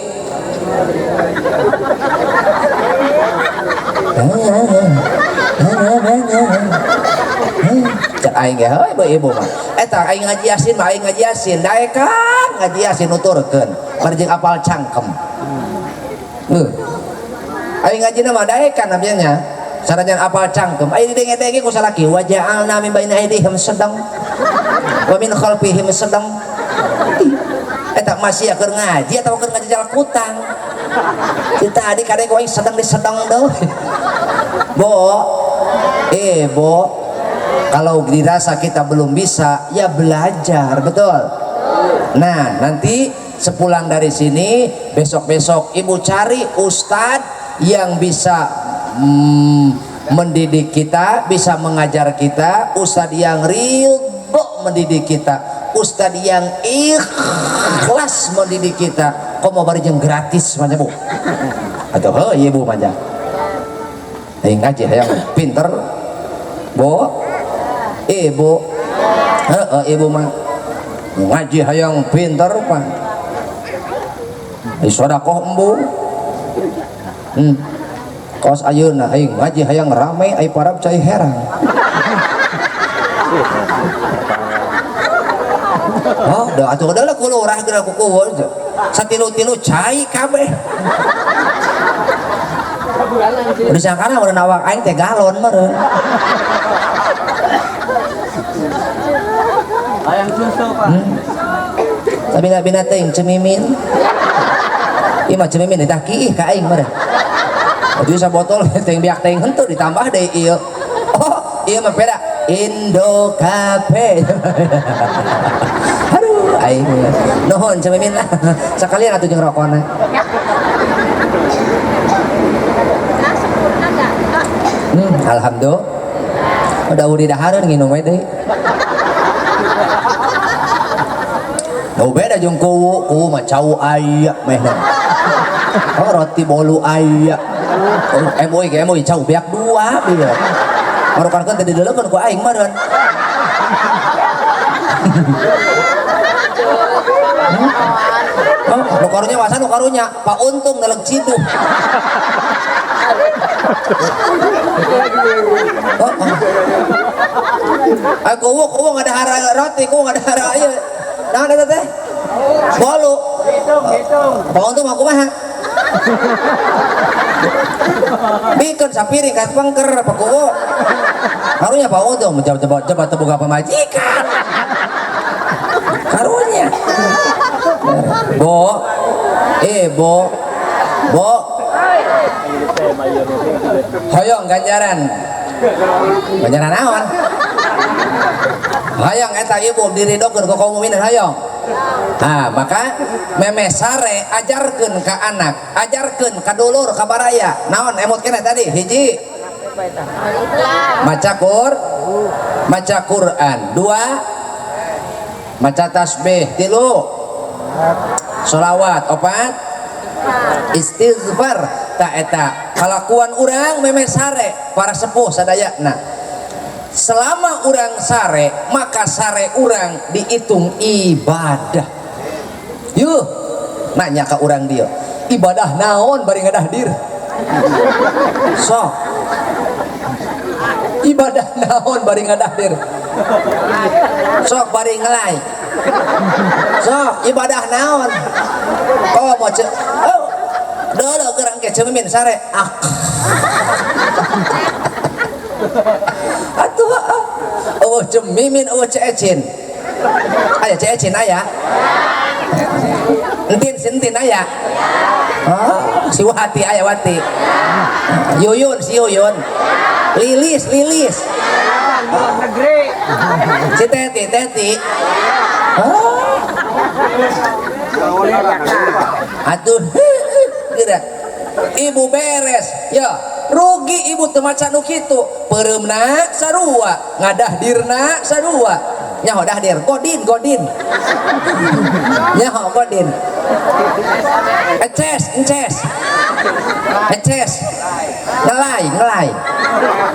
cek aing ge heuy ibu mah eta aing ngaji yasin mah aing ngaji yasin daekan ngaji yasin nuturkeun bari jeung apal cangkem aing ngajina mah daekan abdinya sarajan apal cangkem aing didenge-denge ku salaki wa ja'alna min baina aydihim sedang wa min khalfihim sedang eta masih keur ngaji atau keur ngaji jalan kutang kita adik kadek aing sedang disedang deuh bo kalau dirasa kita belum bisa ya belajar betul. Nah nanti sepulang dari sini besok-besok ibu cari ustadz yang bisa mendidik kita, bisa mengajar kita, ustadz yang ridho mendidik kita, ustadz yang ikhlas mendidik kita. Kok mau bari jeung gratis mah bu atau heuh ibu mah hayang ngaji hayang pinter bo ibu ibu mah ngaji hayang pinter pan sedekah embu kos ayeuna hayang ngaji hayang rame ai parab cai herang oh dah atuh da lah kulo urang geura kuku satilu-tilu cai kabeh udah sangkana udah nawak aing teh galon meureun Ayang susu Pak. Tapi bina teh cemimin ieu mah cemimin teh kiih ka aing meureun aduh sabotol teh biak teh henteu ditambah deui ieu oh ieu mah beda Indo Cafe aduh aing nuhun cemimin lah sakalian atuh jeung rokona. Alhamdulillah udah udi dahareun nginum we deui nu beda jeung kuwu mah cau aya mehna oh roti bolu aya MOI ge MOI cau beak 2 bieu marukankeun teh dideuleukeun ku aing meureun nu karunya wasan nu karunya Pak Untung dalam ciduh kuwu ngadahara roti kuwu ngadahara ieu naon eta teh bolu hitung. Penguntung aku mah. Bikin sapiring kat pangker pakuwo. Karunya penguntung coba terbuka pemajikan. Karunya. Bo. Bo. Hoyong ganjaran. Ganjaran naon? Hayang eta ibu diridokeun ku kaum mukminin hayang. Nah, maka memeh sare ajarkeun ka anak, ajarkeun ka dulur ka baraya. Naon emot kena tadi? Hiji maca Quran, dua maca tasbih, tilu sholawat, opat istighfar. Tak eta kalakuan urang memeh sare para sepuh sadayana. Selama urang sare maka sare urang dihitung ibadah. Yuh nanya ke urang dia ibadah naon bari ngadahdir sok ibadah naon bari ngadahdir sok bari ngelai sok ibadah naon oh mau cek oh dolo gerang ke cemimin sare atuh oh cemimin oh ceecin aya ceecin aya entin aya oh si wati aya wati yuyun si yuyun lilis Luar negeri. si teti oh atuh gerak ibu beres ya rugi ibu temaca nu kitu pereumna sarua ngadahdirna sarua nyaho dahdir godin nyaho godin eces ngelai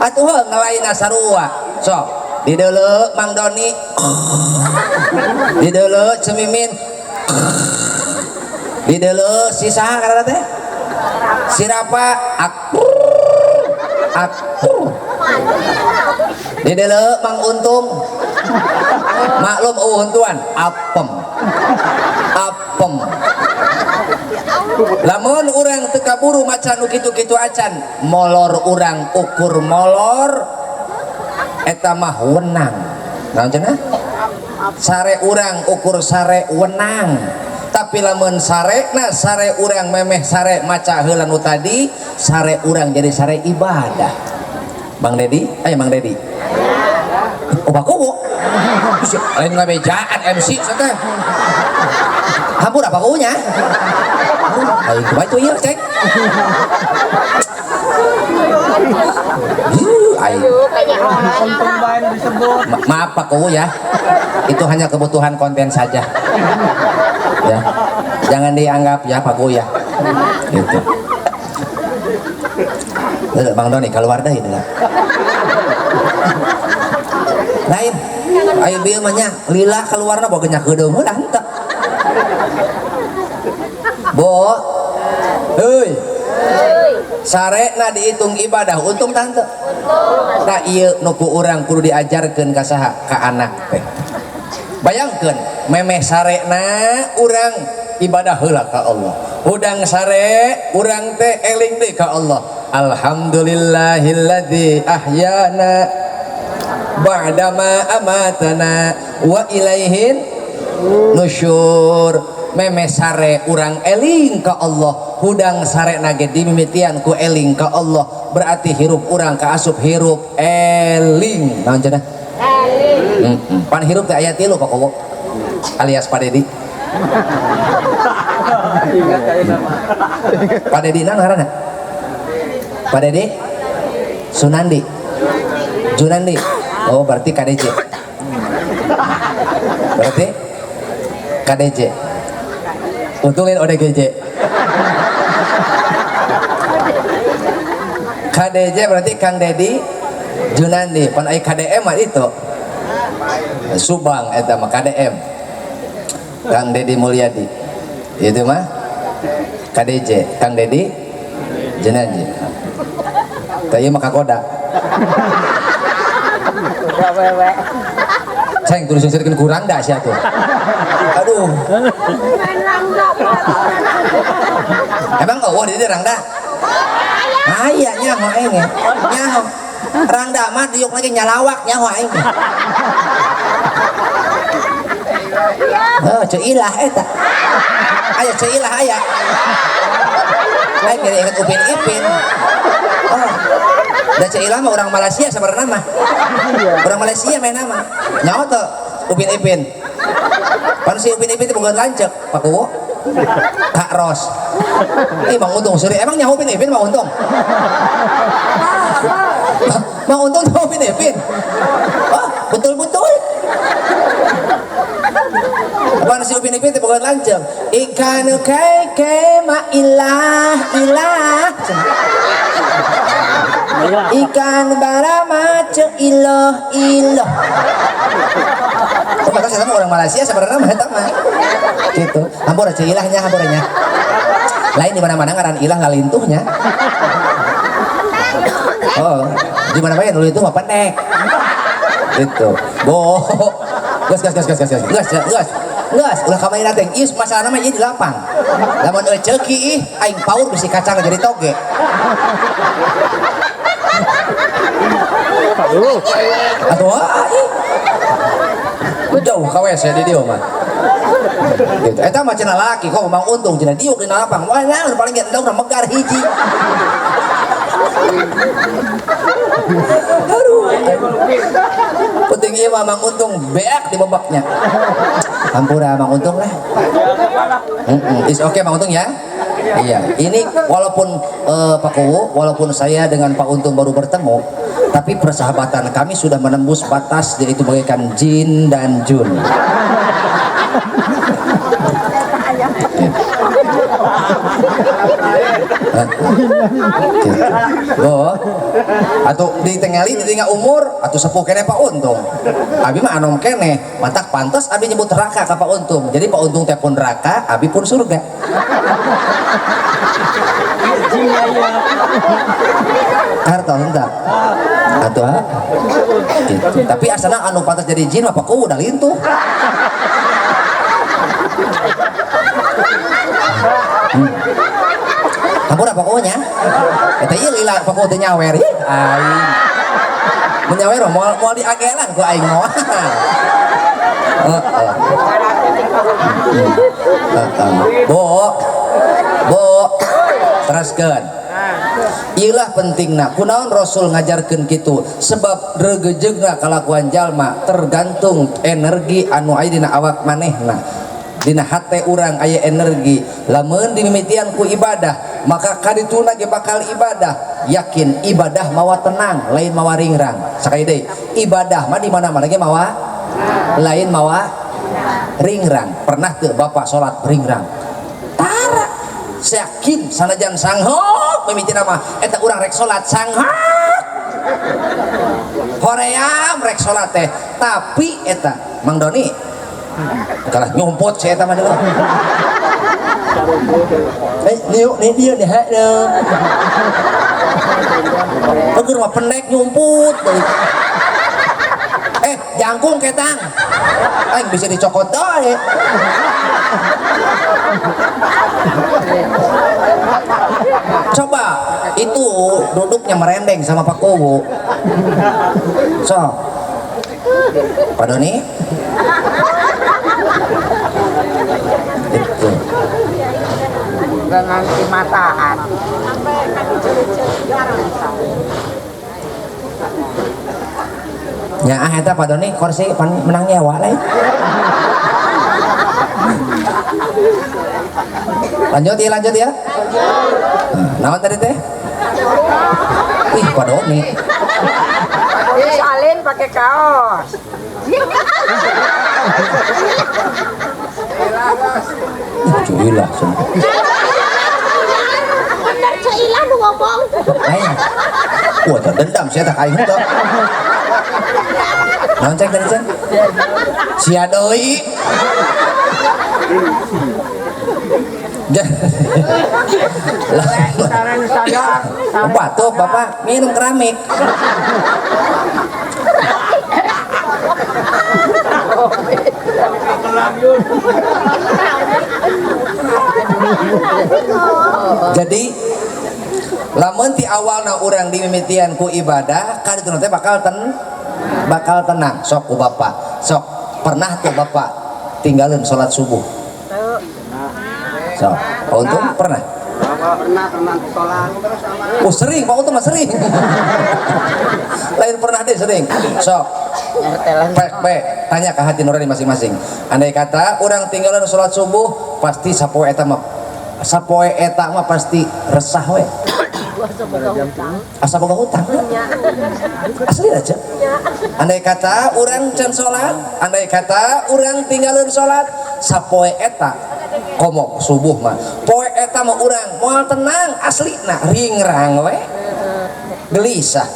atuh ngelaina sarua sok di deuleu Mang Doni di deuleu cemimin di deuleu si saha karana teh si Rapa di deuleu Mang Untung maklum untuan apem lamun urang teu kaburu maca nu kitu-kitu acan molor urang ukur molor eta mah wenang naon cenah sare urang ukur sare wenang tapi lamun sarekna sare urang memeh sare maca heula nu tadi sare urang jadi sare ibadah. Bang Dedi aya Mang Dedi oh bakuwo lain ngabejaan MC teh hampur apa kunya ayo kumaha itu ieu cek ayo Pemain disebut. maaf Pak Kuwu ya itu hanya kebutuhan konten saja ya jangan dianggap ya Pak Kuwu ya gitu. Bang Doni keluar deh itu lain ayo bieu mah nya lila keluarna boga nya kedeung udah henteu bo heuy sarena dihitung ibadah untung tante nah ieu nu ku urang kudu diajarkeun ka saha ka anak teh bayangkeun memeh sarena urang ibadah heula ka Allah udang sare urang teh eling deui ka Allah alhamdulillahilladzi ahyana ba'dama amatana wa ilaihin nusyur memeh sare urang eling ka Allah hudang sare nage dimimitian ku eling ka Allah berarti hirup urang ka asup hirup eling naon cenah eling pan hirup teh aya 3 Pak Kowo alias Pak Dedi Pak Dedi na ngaranna Pak Dedi Sunandi Junandi oh berarti KDJ untungin ODGJ KDJ berarti Kang Dedi Junandi pan aya KDM mah itu Subang eta mah KDM Kang Dedi Mulyadi itu mah KDJ Kang Dedi Junandi teu ieu mah kakoda Ceng tulis sirkeun kurang dah sia tuh. Aduh. Emang eueuh di dieu rangda? Aya nyaho aing ge. Nyaho. Rangda mah diuk lagi nyalawak nyaho aing. Oh, ceuilah eta. Aya ceuilah aya. Aing jadi inget Upin Ipin. Oh. Da ceuilah mah urang Malaysia sabarna mah. Urang Malaysia main nama. Nyaho teu Upin Ipin. Pan si Upin Ipin teh boga lanceuk, Pak Kuwo. Kak Ros. Mang Untung seueur emang nyaho Upin Ipin Mang Untung. Mang Untung nyaho Upin Ipin. Oh, betul-betul. Pan si Upin Ipin teh boga lanceuk. Ikan keke ma ilah ilah. Ikan barama ce iloh iloh. Oh, batas sama orang Malaysia sebenarnya mah eta mah. Gitu. Hampura ce ilahnya hampuranya. Lain di mana-mana ngaran ilah ngalintuhnya. Oh, di mana-mana nulis itu mah pendek. Gitu. Bo. Gas, ulah kamera teh. Ieu masalahna mah ieu di lapang. Lamun eceuk ieu aing paur bisi kacang jadi toge. Atuh jauh ka WC di dieu mah. Gitu. Eta mah cenah laki kok Mang Untung cenah diuk di lapang. Wah, naon paling endog na megar hiji. Aduh. Penting ieu mah Mang Untung beak di babaknya. Hampura Mang Untung lah. Is okay Mang Untung ya. Iya, ini walaupun Pak Kuwo, walaupun saya dengan Pak Untung baru bertemu, tapi persahabatan kami sudah menembus batas yaitu bagaikan Jin dan Jun. Oh, atau ditengali di tinggal umur atau sepuh kene Pak Untung. Abi mah anom kene, matak pantas abi nyebut neraka ka Pak Untung. Jadi Pak Untung teh pun neraka, abi pun surga. Karta hendak. Atuh ha? Gitu. Tapi asana anu pantas jadi jin mah Pak Kuwo udah lintuh. Hampura Pak Kuwo nya. Eta ieu lila Pak Kuwo teh nyawer ieu. Aing. Mun nyawer mah moal diagelan ku aing moal. Bo. Teraskeun. Ieulah pentingna kunaon Rasul ngajarkeun kitu sebab regejeugna kalakuan jalma tergantung energi anu aya dina awak manehna. Dina hate urang aya energi, lamun dimimitian ku ibadah maka kadituna ge bakal ibadah. Yakin ibadah mawa tenang lain mawa ringrang. Sakali deui ibadah mah di mana-mana ge mawa lain mawa ringrang. Pernah teu Bapak salat ringrang? Tara yakin sanajan sanghok mimitina mah eta urang rek salat sanghok hoream rek salat teh tapi eta Mang Doni kalah nyumput saya eta mah deuleu. Niu dia nih haeuh. Peugeur mah pendek nyumput deui. Jangkung ketang. Aing bisa dicokot doe. Coba itu duduknya merendeng sama Pak Kuwo. So. Pak Doni. Itu. Dengan si mataan. Ya eta Pak Doni kursi menang nyawa lain. Lanjut ya. Naon tadi teh? Ih Pak Doni. Salin pakai kaos. Cuilah sumpah. Bener ceilah nu ngomong. Aing. Wah, dendam saya tak aing henteu. Naon cek tadi cek? Sia deui. Batuk Bapak minum keramik. Jadi lamun ti awalna urang dimimitian ku ibadah kaditu teh bakal tenang. Sok ku bapak, sok pernah tuh bapak tinggalin sholat subuh? Sok Pak Untung pernah? Pernah sholat. Oh sering, Pak Untung mah sering. Lain pernah deh sering. Sok tanya ke hati nurani masing-masing. Andai kata orang tinggalin sholat subuh, pasti sapoe eta mah pasti resah we. Asa boga hutang. Asli aja. Andai kata orang can sholat, andai kata orang tinggalin sholat, sapoe eta komok subuh mah poe eta mah urang moal tenang asli nah ringrang we gelisah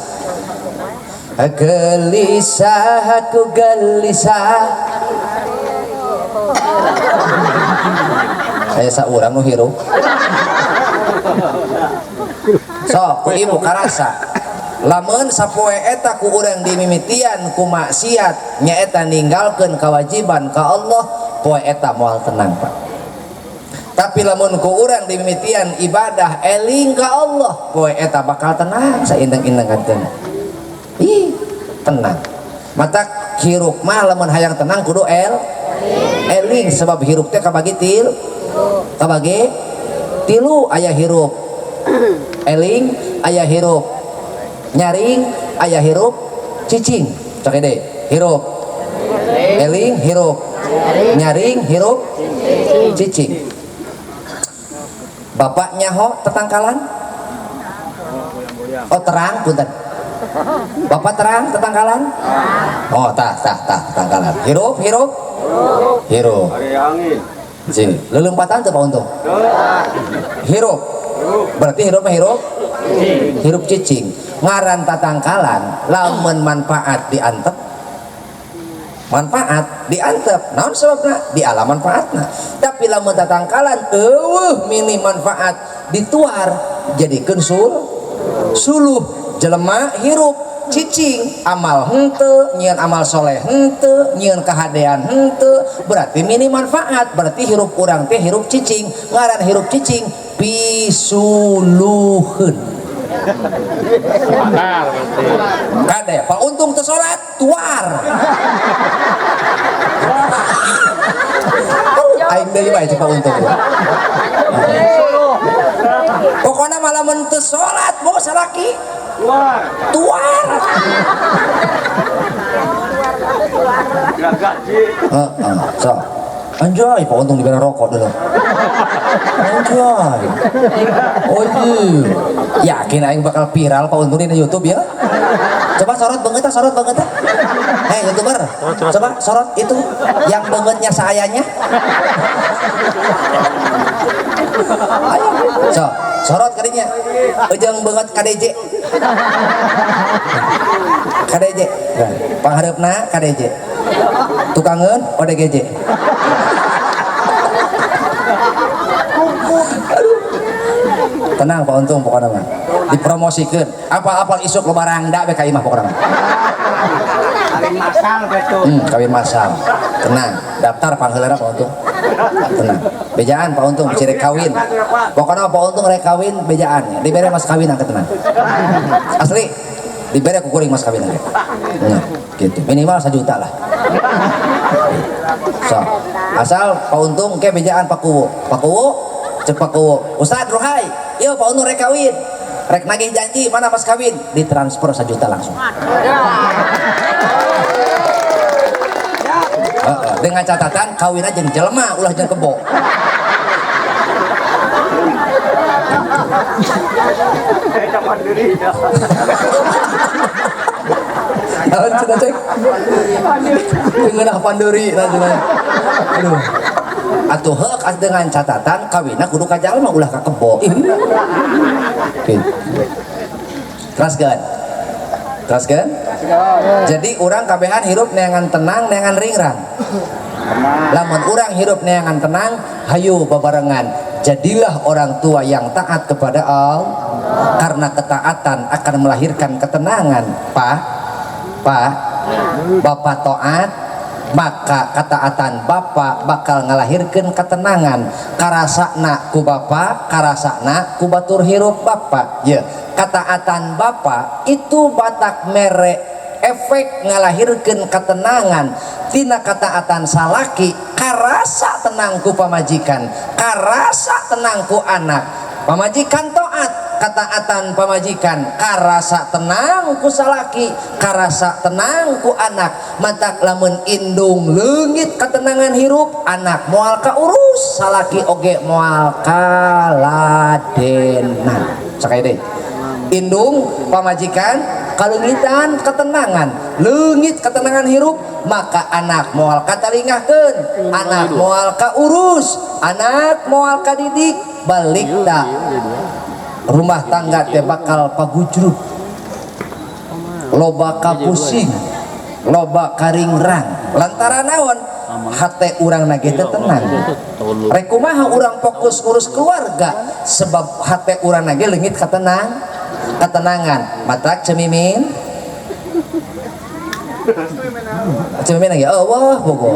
aku gelisah saya saurang nu hirup ku ibu karasa lamun sapoe eta ku urang dimimitian ku maksiat nyaeta ninggalkeun kewajiban ka Allah poe eta moal tenang Pak. Tapi lamun ku urang dimimitian ibadah eling ka Allah poe eta bakal tenang saindeng-indengkeun. Ih, tenang. Mata hirup mah lamun hayang tenang kudu eling sebab hirup teh kabagi tilu aya hirup eling, aya hirup nyaring, aya hirup cicing. Cak deh, hirup eling, hirup nyaring, hirup cicing. Bapak nyaho tetangkalan? Oh terang punten. Bapak terang tetangkalan? Oh tah tetangkalan. Hirup. Hari angin. Sini, lelempatan tuh Pak Untung. Hirup. Berarti hirup cicing. Ngaran tatangkalan lamun manfaat diantep. Manfaat diantep naon sebabna di alam manfaatna tapi lamun tatangkalan mini manfaat dituar jadikeun suluh jelema hirup cicing amal henteu nyieun amal soleh henteu nyieun kahadean henteu berarti mini manfaat berarti hirup urang teh hirup cicing ngaran hirup cicing pisuluheun kade Pak Untung teu salat tuar aing deui bae Pak Untung pokona malamun teu salat bawa salaki tuar so anjay Pak Untung diberi rokok dulu anjay oh iya yakin aing bakal viral Pak Untung di YouTube ya coba sorot banget YouTuber coba sorot itu yang bangetnya sayanya ayo so sorot kadinya ujung banget KDJ pangharepna KDJ tukangan ODGJ tenang Pak Untung pokoknya mah dipromosikan apa isuk lebarang dak beka imah pokoknya Kawin masal gitu. Kawin masal tenang daftar pangheulana Pak Untung tenang bejaan Pak Untung bisa rek kawin pokoknya Pak Untung rek kawin bejaan dibere mas kawin angkat tenang asli dibere ku kuring mas kawin angkat nah gitu minimal 1 juta lah so asal Pak Untung ke bejaan Pak Kuwu cek Pak Kuwu Ustad Rohai yuk Pak Untung rek kawin rek nagih janji mana pas kawin ditransfer 1 juta langsung dengan catatan kawin aja jelema ulah jeung kebo naon cenah cek ngeunah panduri nanti aduh atuh heuk dengan catatan kawinna kudu ka jalma ulah ka kebo teruskeun jadi orang kabehan hirup neangan tenang neangan ringrang lamun orang hirup neangan tenang hayu babarengan jadilah orang tua yang taat kepada Allah karena ketaatan akan melahirkan ketenangan Pak Bapak taat maka kataatan bapa bakal ngalahirkeun ketenangan karasana ku bapa karasana ku batur hirup bapa ya kataatan bapa itu batak mere efek ngalahirkeun ketenangan tina kataatan salaki karasa tenang ku pamajikan karasa tenang ku anak pamajikan taat kataatan pamajikan karasa tenang ku salaki karasa tenang ku anak matak lamun indung leungit ketenangan hirup anak moal kaurus salaki oge moal kaladenan sakaya deui indung pamajikan kalungitan ketenangan leungit ketenangan hirup maka anak moal katalingahkeun anak moal kaurus anak moal kadidik balik dah rumah tangga teh bakal pagujruk loba kapusing loba karingrang lantaran naon hate urang nage teh tenang rek kumaha urang fokus ngurus keluarga sebab hate urang nage leungit ketenangan matak cemimin cemimin lagi Allah bogo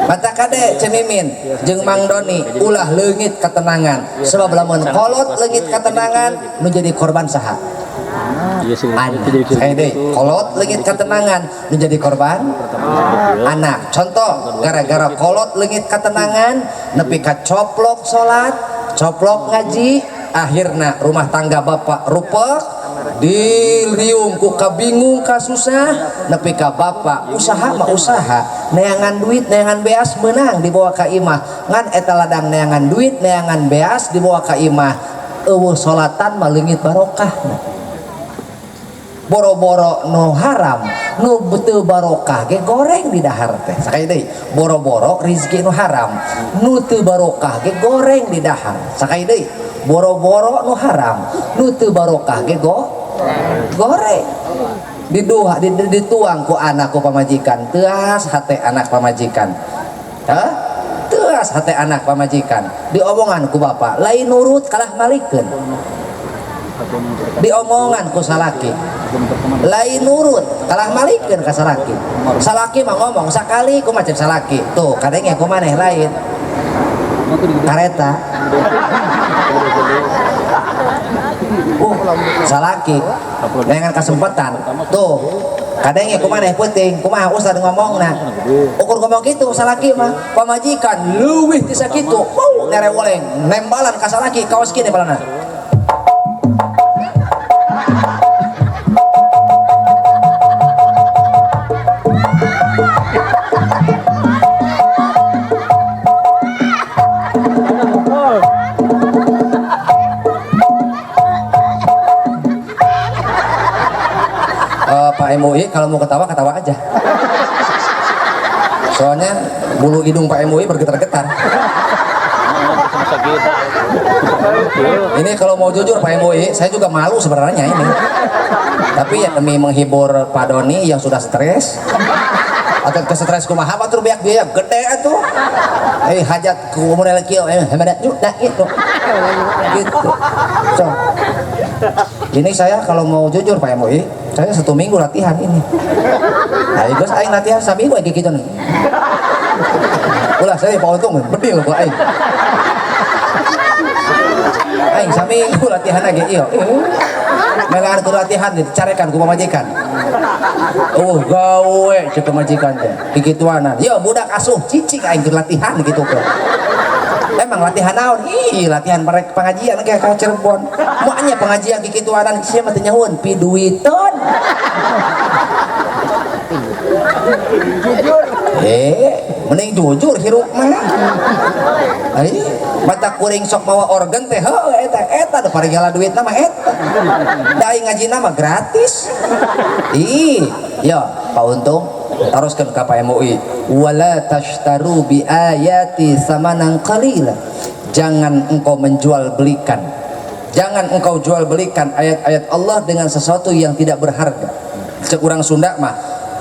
mata kade cemimin jeung Mang Doni ulah leungit ketenangan sebab lamun kolot leungit ketenangan nu jadi korban saha anak kolot leungit ketenangan nu jadi korban anak contoh gara-gara kolot leungit ketenangan nepi ka coplok salat coplok ngaji akhirna rumah tangga bapak rupek diliung ku kabingung kasusah nepi ka bapak usaha mah usaha neangan duit neangan beas menang dibawa ka imah ngan eta ladang neangan duit neangan beas dibawa ka imah eueuh salatan mah leungit barokah boro-boro nu haram nu teu barokah ge goreng di dahar teh sakaya deui boro-boro rezeki nu haram nu teu barokah ge goreng di dahar sakaya deui boro-boro nu haram nu teu barokah ge goreng dituang ku anak ku pamajikan teas hate anak pamajikan teas hate anak pamajikan diomongan ku bapak lain nurut kalah malikeun diomongan ku salaki lain nurut kalah malikeun ka salaki salaki mah ngomong sakali ku macam salaki tuh kadenge ku maneh lain kareta salaki dengan kesempatan tuh kadangnya kumaneh penting kumaha ustad ngomongna ukur ngomong gitu salaki mah pamajikan leuwih ti sakitu nerewoleng nembalan ka salaki kaos kieu nembalana Pak MUI kalau mau ketawa aja soalnya bulu hidung Pak MUI bergetar-getar ini kalau mau jujur Pak MUI saya juga malu sebenarnya ini tapi ya demi menghibur Pak Doni yang sudah stres atau ke stres kumaha batur biaya gede atuh hajat ku model kieu hebat juga gitu so ini saya kalau mau jujur Pak MUI saya 1 minggu latihan ini ayo guys aing latihan saminggu aja gitu nih ulah saya Pak Untung bedil ku aing saminggu latihan aja iya melangan ku latihan dicarekan ku pamajikan gawe cek pamajikan teh kikituanan yo budak asuh cicing aing keur latihan gitu kok emang latihan naon latihan mereka pengajian kayak ka Cirebon moanya pengajian kikituanan sia mah teh nyahoun piduiton jujur mending jujur hirup mah mata kuring sok mawa organ teh eta da paregala duit nama eta da ngaji nama gratis yo Pak Untung teruskan ke Pak MUI wala tashtaru bi ayati samanan qalila jangan engkau menjual belikan jangan engkau jual belikan ayat-ayat Allah dengan sesuatu yang tidak berharga cek urang Sunda mah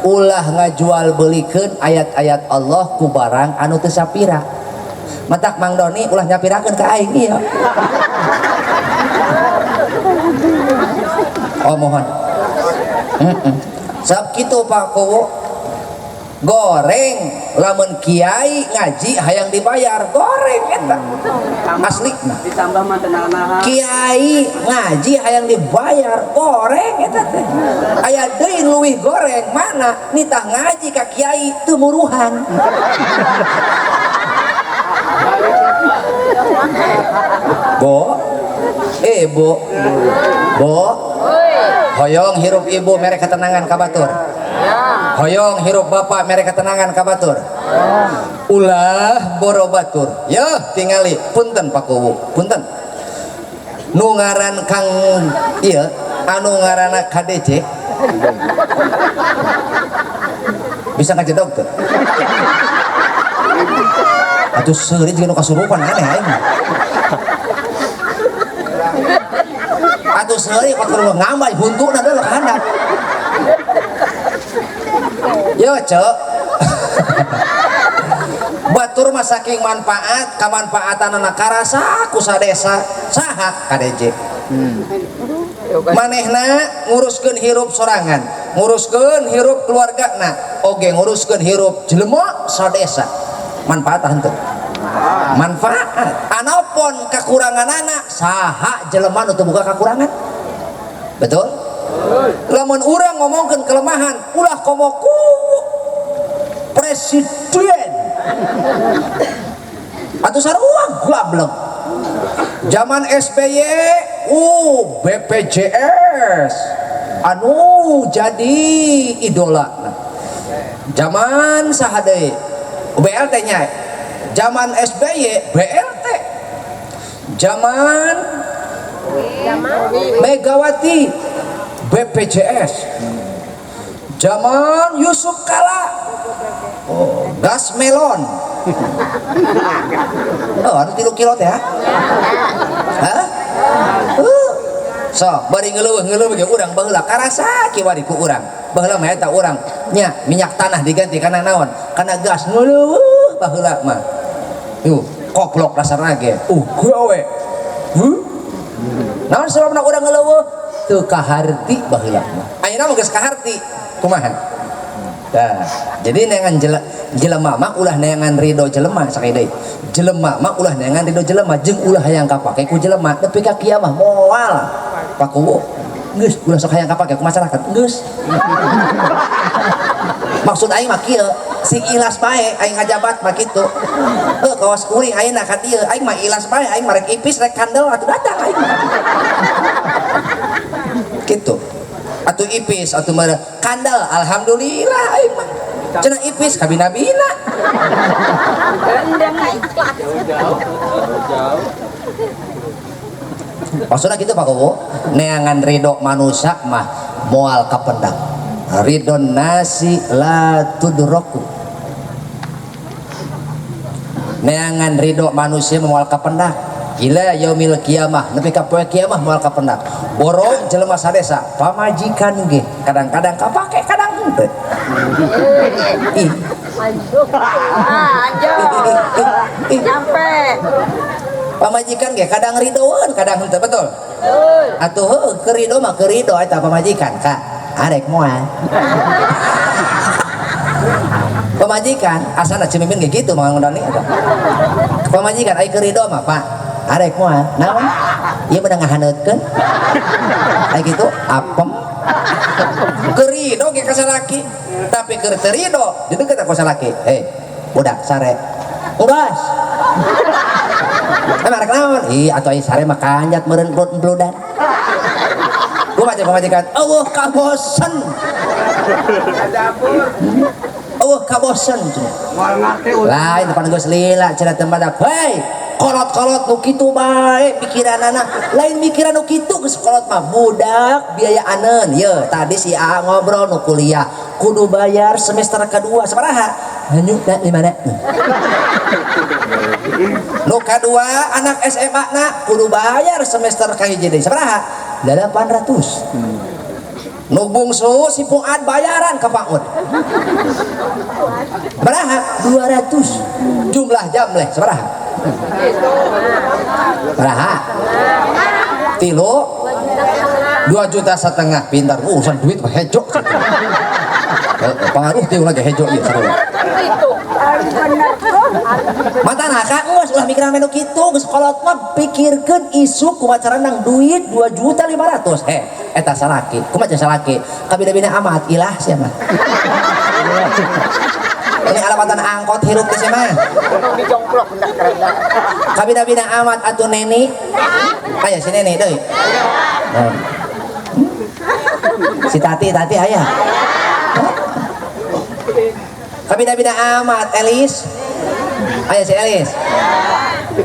ulah ngajual belikeun ayat-ayat Allah ku barang anu teu sapira matak Mang Doni ulah nyapirakeun ka aing ieu oh mohon Sab kitu Pak Kowo goreng lamun kiai ngaji hayang dibayar goreng eta aslina Ditambah mah tenang nahan. kiai ngaji hayang dibayar goreng eta teh aya deui leuwih goreng mana nitah ngaji ka kiai teu muruhan Bo Bo hoyong hirup ibu mere ketenangan ka batur hoyong hirup bapak mere ketenangan ka batur ulah boro batur ya tingali punten Pak Kuwu punten nu ngaran Kang ieu anu ngaranna KDC bisa ngajedog teu atuh seuri jeung nu kasurupan aneh aing atuh seuri kotor ngambay buntuna deuleuh handap yo cek batur mah saking manfaat kamanfaatanna karasa ku sadesa saha KDJ manehna nguruskeun hirup sorangan nguruskeun hirup keluargana oge nguruskeun hirup jelema sadesa manfaat henteu manfaat anapun kakuranganana saha jelema nu teu boga kakurangan betul lamun urang ngomongkeun kelemahan ulah komoku presiden atuh sarua goblok zaman SBY BPJS anu jadi idola zaman saha deui BLT nya zaman SBY BLT zaman Megawati BPJS zaman Yusuf Kala gas melon anu 3 kilo teh ha so bari ngeuleuh ge urang baheula karasa kiwari ku urang baheula mah eta urang nya minyak tanah diganti kana naon kana gas ngeuleuh baheula mah yuk koplok dasarna ge gawe naon sababna urang ngeuleuh teu kaharti baheula mah ayeuna mah geus kaharti kumaha nah, jadi neangan jelema mah ulah neangan ridho jelema sakit deui jelema mah ulah neangan ridho jelema jeung ulah hayang kapake ku jelema nepi ka kieu mah moal Pak Kuwu geus ulah sok hayang kapake ku masyarakat geus maksud aing mah kieu sing ilas bae aing ngajabat mah kitu kawas kuring ayeuna ka dieu aing mah ilas bae aing mah rek ipis rek kandel atuh datang aing kitu atuh ipis atuh mah kandel alhamdulillah aing mah cenah ipis kabina-bina maksudna kitu Pak Kuwu neangan ridho manusia mah moal kapendak ridho nasi la tudroku neangan ridho manusia moal kapendak ila yaumil kiamah nepi ka poe kiamah moal kapendak borong jelema sadesa pamajikan ge kadang-kadang kapake kadang henteu ih Nyampe. pamajikan ge kadang ridoan kadang henteu betul atuh heuh keur ridho mah keur ridho eta pamajikan ka arek moal pamajikan asana cemimin ge kitu mah ngundang eta pamajikan ai keur ridho mah Pak arek moal naon ieu meunang ngahaneutkeun ai kitu apem keur ridho ge ka salaki tapi keur teu ridho di deukeut ka salaki budak sare ubas emang rek naon ih atuh ai sare mah kanjat meureun bludan gua baca pamajikan eueuh kabosen eueuh kabosen Moal ngarti lain depan geus lila cenah teu badak hei kolot-kolot nu kitu bae pikiranana lain mikiran nu kitu geus kolot mah budak biayaaneun ye tadi si A ngobrol nu kuliah kudu bayar semester kedua sabaraha hanya 5 nu kadua anak SMA na kudu bayar semester kahiji deui sabaraha 800 nu bungsu si Fuad bayaran ka Pak Ud baraha 200 jumlah jam leh sabaraha baraha 3 2,5 juta pintar urusan duit mah hejo pengaruh tiung lagi hejo ieu sarua mata naka geus ulah mikiran menu kitu geus kolot mah pikirkeun isu kumaha carana duit 2,5 juta eta salaki kumaha jeung salaki kabina-bina amat ilah sia mah ini alamatan angkot hirup di sana kabina-bina amat atuh neni aya si neni deui si tati aya kabina-bina amat Elis aya si Elis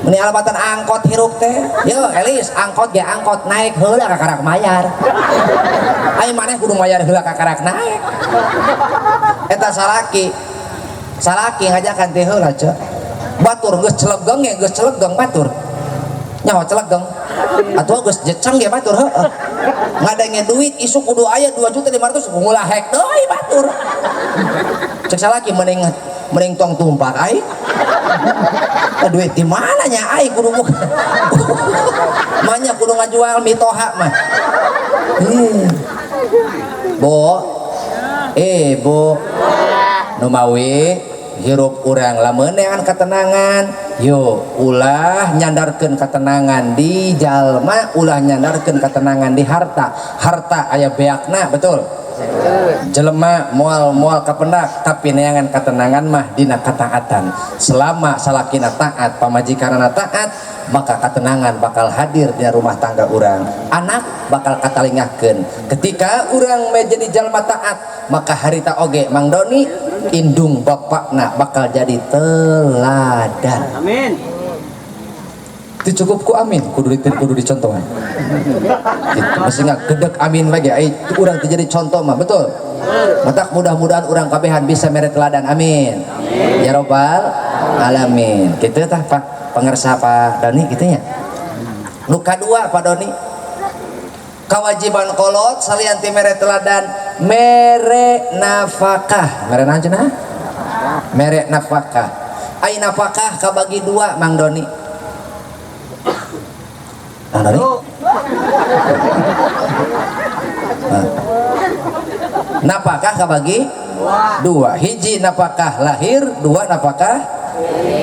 ini alamatan angkot hirup teh yo Elis angkot ge angkot naik heula ka karak mayar aya maneh kudu mayar heula ka karak naik eta salaki ngajakan teh heula ce batur geus celegeng ge geus celegeng batur nyaho celegeng atuh geus jeceng ge batur heueuh ngadenge duit isu kudu aya 2,5 juta ngulah hek deui batur cek salaki mending tong tumpak ai duit di mana nya ai kudu manya kudu ngajual mitoha mah bo nu mawi hirup urang lamun neangan ketenangan yo ulah nyandarkeun ketenangan di jalma ulah nyandarkeun ketenangan di harta aya beakna betul jelema moal kapendak tapi neangan ketenangan mah dina kataatan selama salakina taat pamajikanana taat maka ketenangan bakal hadir di rumah tangga urang anak bakal katalingahkeun ketika urang menjadi jalma taat maka harita oge Mang Doni indung bapakna bakal jadi teladan Amin. Itu cukup ku amin kudu dicontohan gitu mesti gedeg amin lagi ai urang teu jadi contoh mah betul matak mudah-mudahan urang kabehan bisa mere teladan amin ya robbal alamin kitu tah Pak pangarsa Pak Doni kitu nya nu kadua Pak Doni kewajiban kolot salian ti mere teladan mere nafkah mere naon cenah mere nafkah ai nafkah kabagi dua Mang Doni napakah kabagi dua hiji napakah lahir dua napakah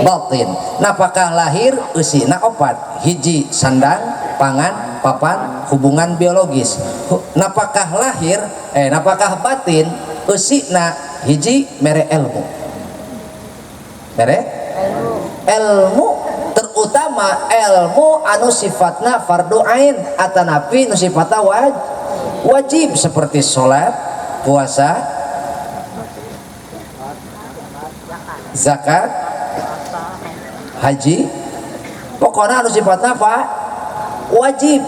batin napakah lahir eusina opat hiji sandang pangan papan hubungan biologis napakah lahir napakah batin eusina hiji mere ilmu terutama ilmu anu sifatna fardu ain atanapi nu sifatna wajib seperti sholat puasa zakat haji pokoknya anu sifatna wajib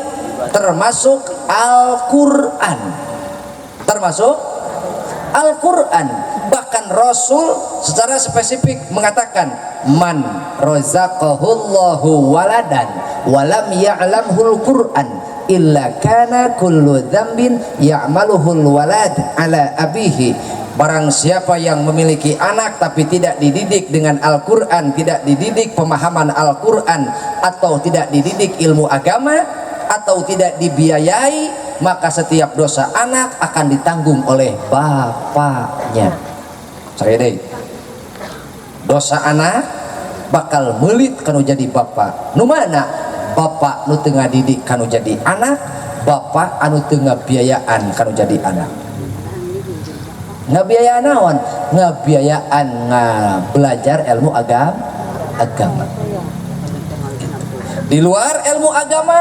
termasuk Al-Quran bahkan Rasul secara spesifik mengatakan man razaqahullahu waladan walam ya'lamhul Qur'an illa kana kullu dzambin ya'maluhul walad ala abihi barang siapa yang memiliki anak tapi tidak dididik dengan Al-Quran tidak dididik pemahaman Al-Quran atau tidak dididik ilmu agama atau tidak dibiayai maka setiap dosa anak akan ditanggung oleh bapaknya. Saya deh dosa anak bakal melit kanu jadi bapak nu mana bapak nu teu ngadidik kanu jadi anak bapak anu teu ngabiayaan kanu jadi anak ngabiayaan naon ngabiayaan belajar ilmu agama di luar ilmu agama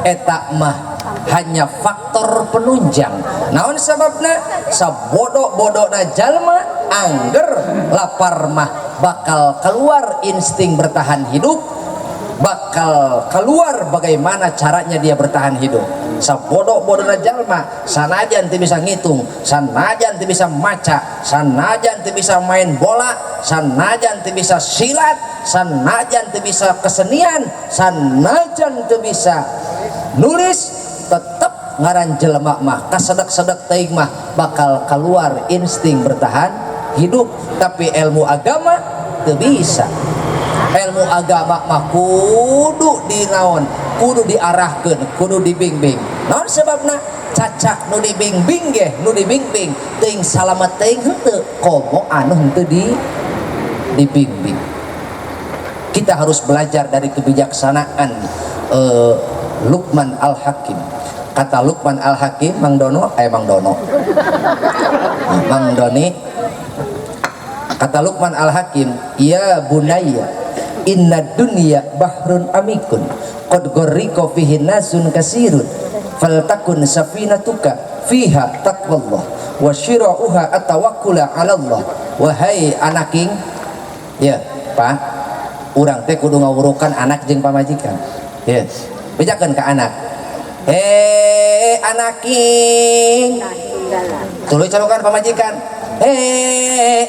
eta mah hanya faktor penunjang naon sababna sabodo-bodona jalma angger lapar mah bakal keluar insting bertahan hidup bakal keluar bagaimana caranya dia bertahan hidup sabodo-bodona jalma sanajan teu bisa ngitung sanajan teu bisa maca sanajan teu bisa main bola sanajan teu bisa silat sanajan teu bisa kesenian sanajan teu bisa nulis tetap ngaran jelema mah kasedek-sedek teuing mah bakal keluar insting bertahan hidup tapi ilmu agama teu bisa ilmu agama mah kudu dinaon kudu diarahkeun kudu dibimbing naon sebabna cacak nu dibimbing ge nu dibimbing teuing salamet teuing henteu komo anu henteu dibimbing. Kita harus belajar dari kebijaksanaan Luqman Al-Hakim. Kata Luqman Al-Hakim, Mang Dono, Mang Doni. Kata Luqman Al-Hakim, ya bunayya, inna dunya bahrun amikun, qad gharriqa fihi nasun kasirun, faltakun safinatuka fiha taqwallah, wa syira'uha atawakkula 'ala Allah. Wahai anaking, ya Pak, urang teh kudu ngawurukan anak jeung pamajikan. Yes, bejakeun ka anak. Anaking, tuluy colokan pamajikan.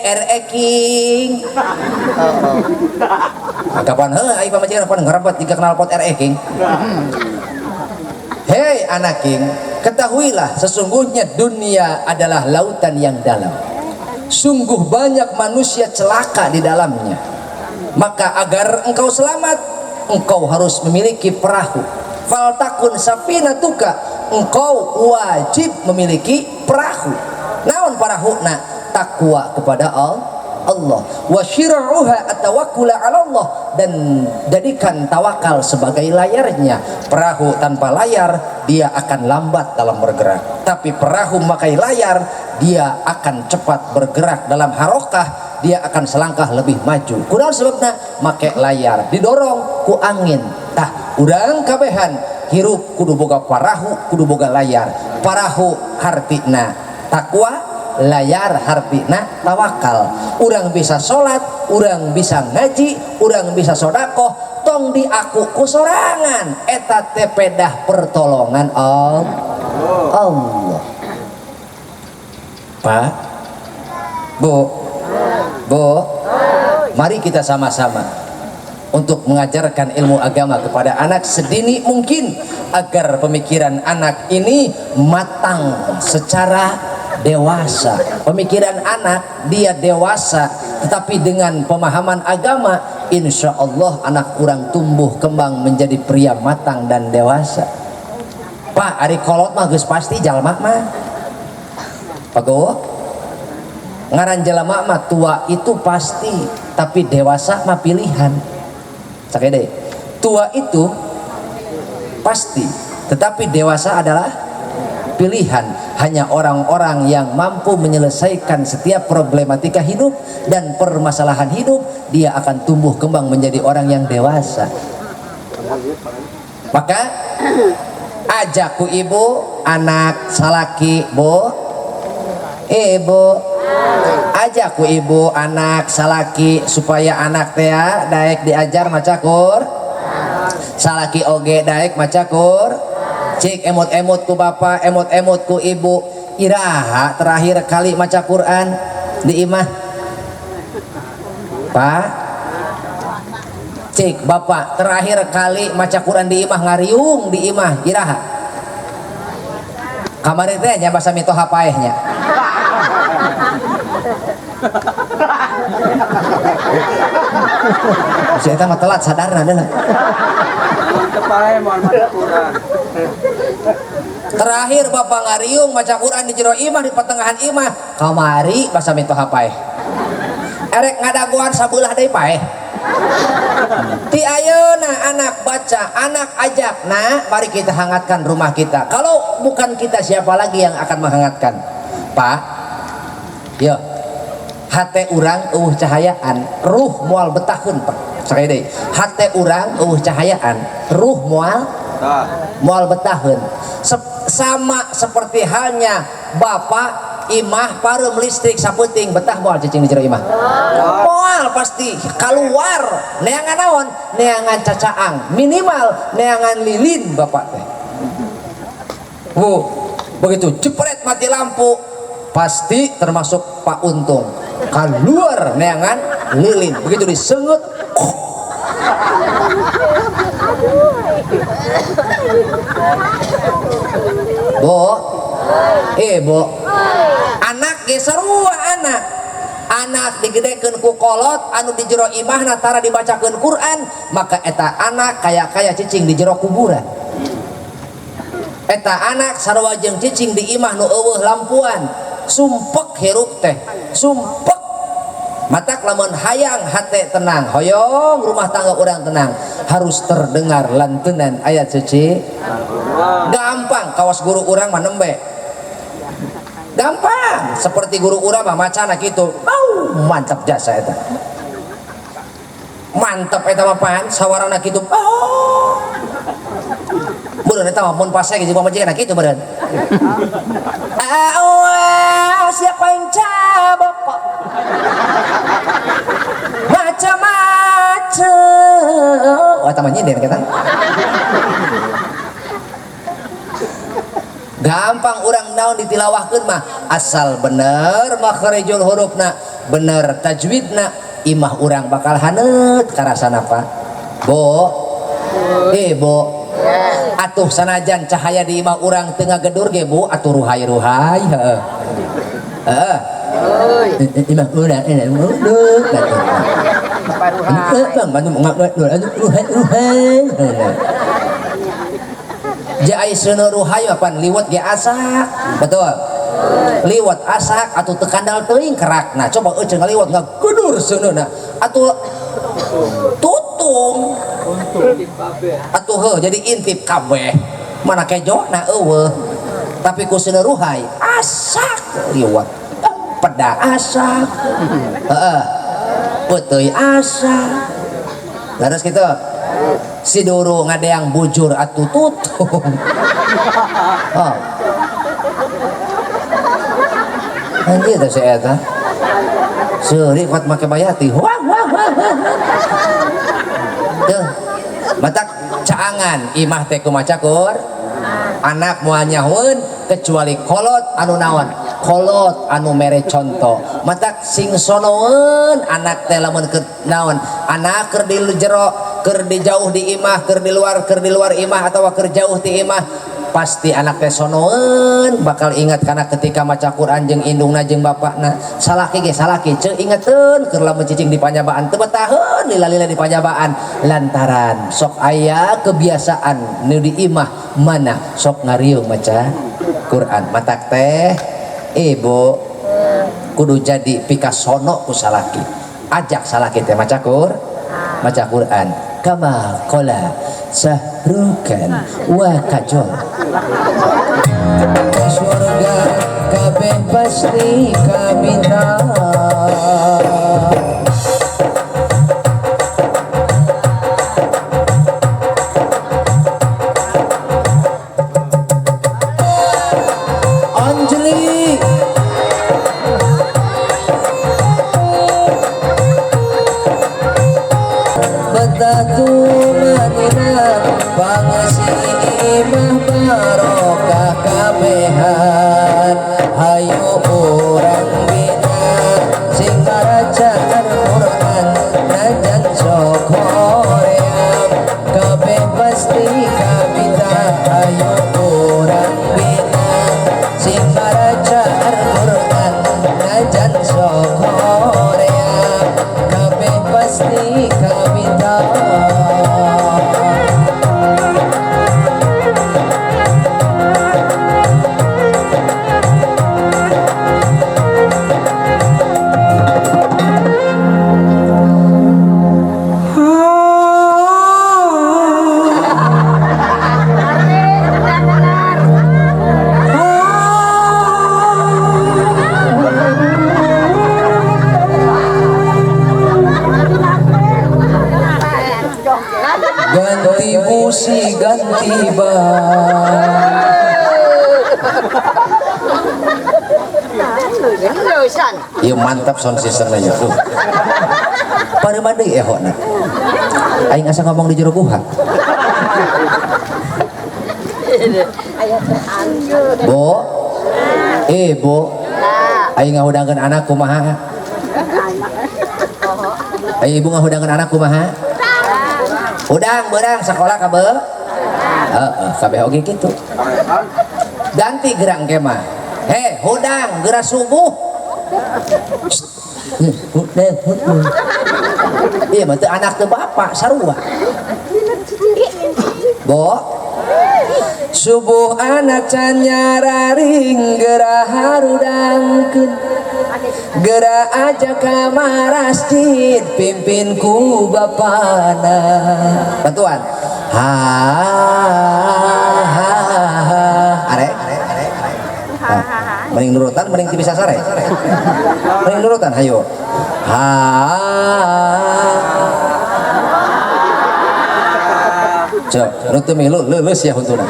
RE King. Kapan aing pamajikan pan ngarabat jika kenal pot RE King. Hei anak King, ketahuilah sesungguhnya dunia adalah lautan yang dalam. Sungguh banyak manusia celaka di dalamnya. Maka agar engkau selamat, engkau harus memiliki perahu. Faltakun safinatuka, engkau wajib memiliki perahu. Naon parahuna? Takwa kepada Allah. Wa syira'uha atawakkula 'ala Allah, dan jadikan tawakal sebagai layarnya. Perahu tanpa layar dia akan lambat dalam bergerak, tapi perahu memakai layar dia akan cepat bergerak dalam harokah, dia akan selangkah lebih maju. Kunaon sebabna? Make layar didorong ku angin. Tah urang kabehan hirup kudu boga parahu, kudu boga layar. Parahu hartina takwa, layar hartina tawakal. Urang bisa sholat, urang bisa ngaji, urang bisa sodakoh, tong diaku ku sorangan eta teh pedah pertolongan Allah. Pak, Bu, mari kita sama-sama untuk mengajarkan ilmu agama kepada anak sedini mungkin agar pemikiran anak ini matang secara dewasa. Pemikiran anak dia dewasa, tetapi dengan pemahaman agama, insya Allah anak kurang tumbuh kembang menjadi pria matang dan dewasa. Pak, ari kolot mah geus pasti jalma mah. Pagowo ngaran jalma mah tua itu pasti, tapi dewasa mah pilihan. Sakede, tua itu pasti, tetapi dewasa adalah pilihan. Hanya orang-orang yang mampu menyelesaikan setiap problematika hidup dan permasalahan hidup, dia akan tumbuh kembang menjadi orang yang dewasa. Maka ajak ku ibu anak salaki, ibu ajak ku ibu anak salaki supaya anak teh daek diajar maca Qur'an, salaki oge daek maca Qur'an. Cik emot-emot ku bapak, emot-emot ku ibu. Iraha terakhir kali maca Qur'an di imah, Pak. Cik bapak terakhir kali maca Qur'an di imah ngariung di imah iraha. Kamari teh nya basa mitoha paehnya. Saya mah telat sadarna adalah. Terakhir bapak ngariung maca Qur'an di jero imah, di pertengahan imah kamari basa mitoha paeh. Erek ngadaguan sabelah deui paeh. Ti ayeuna anak baca, anak ajak, nah mari kita hangatkan rumah kita. Kalau bukan kita siapa lagi yang akan menghangatkan? Pak, yo, hate urang cahayaan, ruh moal betahkeun Pak. Sakaya deui, hate urang cahayaan, ruh moal betahkeun. Sama seperti halnya bapak imah pareum listrik saputing betah moal cicing di jero imah. Moal pasti keluar neangan naon? Neangan cacaang, minimal neangan lilin bapak teh. Begitu jepret mati lampu pasti termasuk Pak Untung. Keluar neangan lilin. Begitu disengut Bo, anak ge sarua anak digedekeun ku kolot anu di jero imahna tara dibacakeun Quran, maka eta anak kaya cicing di jero kuburan. eta anak sarua jeung cicing di imah nu eueuh lampuan sumpek hirup teh sumpek matak lamun hayang hate tenang hoyong rumah tangga orang tenang harus terdengar lantunan ayat suci gampang kawas guru urang mah nembe gampang seperti guru urang mah macana kitu mantap jasa eta mantap eta mah pan sawarana kitu beureun eta mah mun pasai jeung pamajikan kitu beureun siapa yang cabok macam-macam wah tambah nyinden kita gampang orang naon ditilawahkeun mah asal bener makharijul hurufna bener tajwidna imah orang bakal haneut karasana apa bo bo atuh sanajan cahaya di imah orang tengah gedur ge bu atuh ruhai-ruhai imah urang enak muduk bang bantu ruhai jai seuneu ruhai apa liwat ge asak betul liwat asak atuh teu kandal teuing kerakna coba euceung ngaliwat ngagedur seuneuna atuh tutung atuh heuh jadi intip kabeh mana kejona eueuh tapi ku seuneu ruhai asak liwat peda asak puteuy asak terus gitu si duru ngadeang bujur atuh tutung anjir teh saya eta seuri kuat make bayati wah tuh matak caangan imah teh kumaha kur anak moal nyahoeun kecuali kolot anu naon kolot anu mere contoh matak sing sonoeun anak teh lamun keur naon anak keur di jero keur di jauh di imah keur di luar imah atawa keur jauh ti imah pasti anak teh sonoeun bakal ingat kana ketika maca Quran jeung indungna jeung bapakna salaki ge salaki ceuk ingeteun keur lamun cicing di panyabaan teu betaheun lila-lila di panyabaan lantaran sok aya kebiasaan nu di imah mana sok ngariung maca Quran matak teh ibu kudu jadi pikasono ku salaki ajak salaki teh maca Quran kama qala sahrukan wa kajol surga kabeh pasti kabita Anjali betatu pangasi imah barokah kabehan hayu urang bina sing karajaan Quran najan sok hoream kabeh pasti kabita hayu urang bina sing karajaan Quran najan sok hoream kabeh pasti kabita ganti busi ganti ban iya mantap sound systemnya ya pada mandi ehona aing asa ngomong di jero guha bo bo aing ngahudangkeun anak kumaha aing ibu ngahudangkeun anak kumaha udang berang sekolah kabeh kabeh oge kitu ganti gerang kemah hudang geura subuh iya mah teu anak teu bapak sarua bo subuh anak can nyararing gerah harudangkeun gera aja ka masjid pimpin ku bapana bantuan arek mending nurutan mending ti bisa sare mending nurutan hayo cek nutu milu leuleus ya huntuna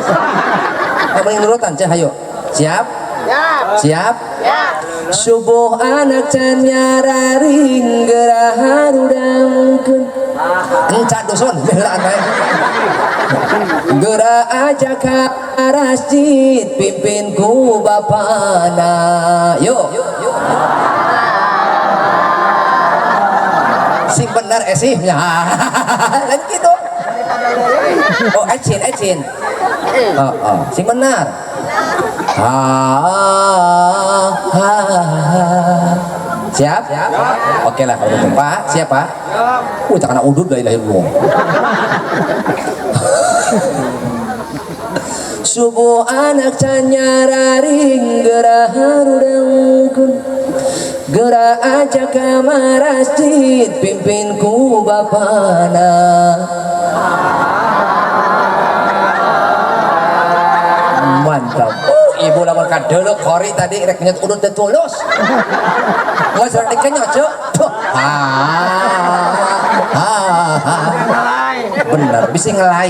mending nurutan cek hayo siap siap subuh anak can nyararing gerah harudangkeun enca dusun belaan bae gera aja ka masjid pimpin ku bapana yuk sing bener esihnya lain gitu oh ecin sing bener siap? Oke lah kalau gitu Pak, siap Pak? Tak kena udut dari lahir lu. Subuh anak can nyararing gerah harudangkeun gera aja ka masjid pimpin ku bapana mantap. Ibu lamun kadeluk kori tadi rek nyet udut teh tulus. Geus rek dikenyot ceu. Bener, bisi ngelai.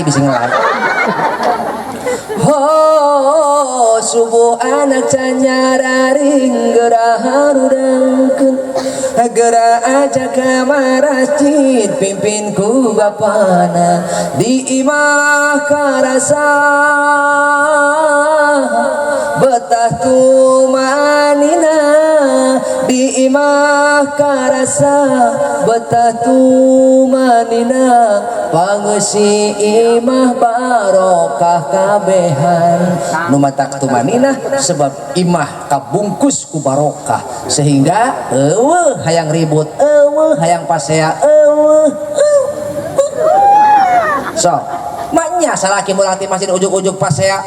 Subuh anak can nyararing gerah harudangkeun gera aja ka masjid pimpin ku bapana di imah karasa betah tumanina di imah karasa betah tumanina pangeusi imah barokah kabehan nu matak tumanina sebab imah kabungkus ku barokah sehingga eueuh hayang ribut eueuh hayang pasea eueuh so maknya salaki mulati masjid ujuk-ujuk pasea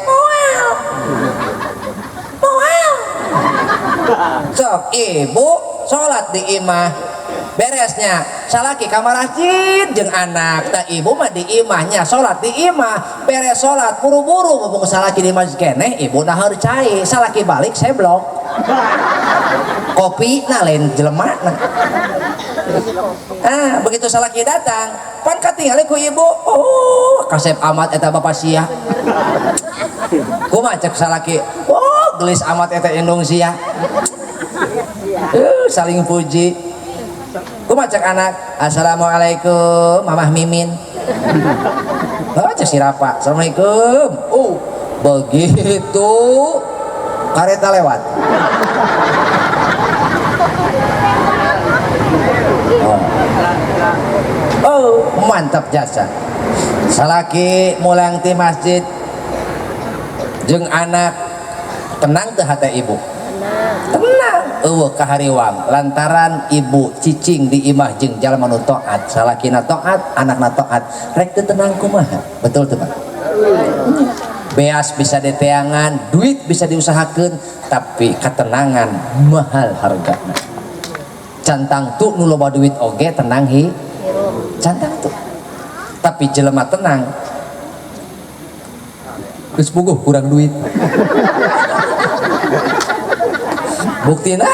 sok ibu sholat di imah beresnya salaki kamar masjid jeung anak tak ibu mah di imahnya sholat di imah beres sholat buru-buru mumpung salaki di masjid keneh ibu nahar cai salaki balik seblok kopi nah lain jelema begitu salaki datang pan katingali ku ibu kasep amat eta bapak sia kumaha cek salaki gelis amat eta indung sia saling puji kumaha cek anak assalamualaikum mamah mimin cek si Rafa assalamualaikum begitu kareta lewat mantap jasa salaki mulang ti masjid jeung anak tenang teh hati ibu tenang kahariwang lantaran ibu cicing di imah jeung jalma nu taat salakina taat anakna taat rek teu tenang kumaha betul tuh Pak beas bisa diteangan duit bisa diusahakeun tapi ketenangan mahal hargana cantang tuh nu loba duit oge tenang cantang tuh tapi jelema tenang geus puguh kurang duit buktina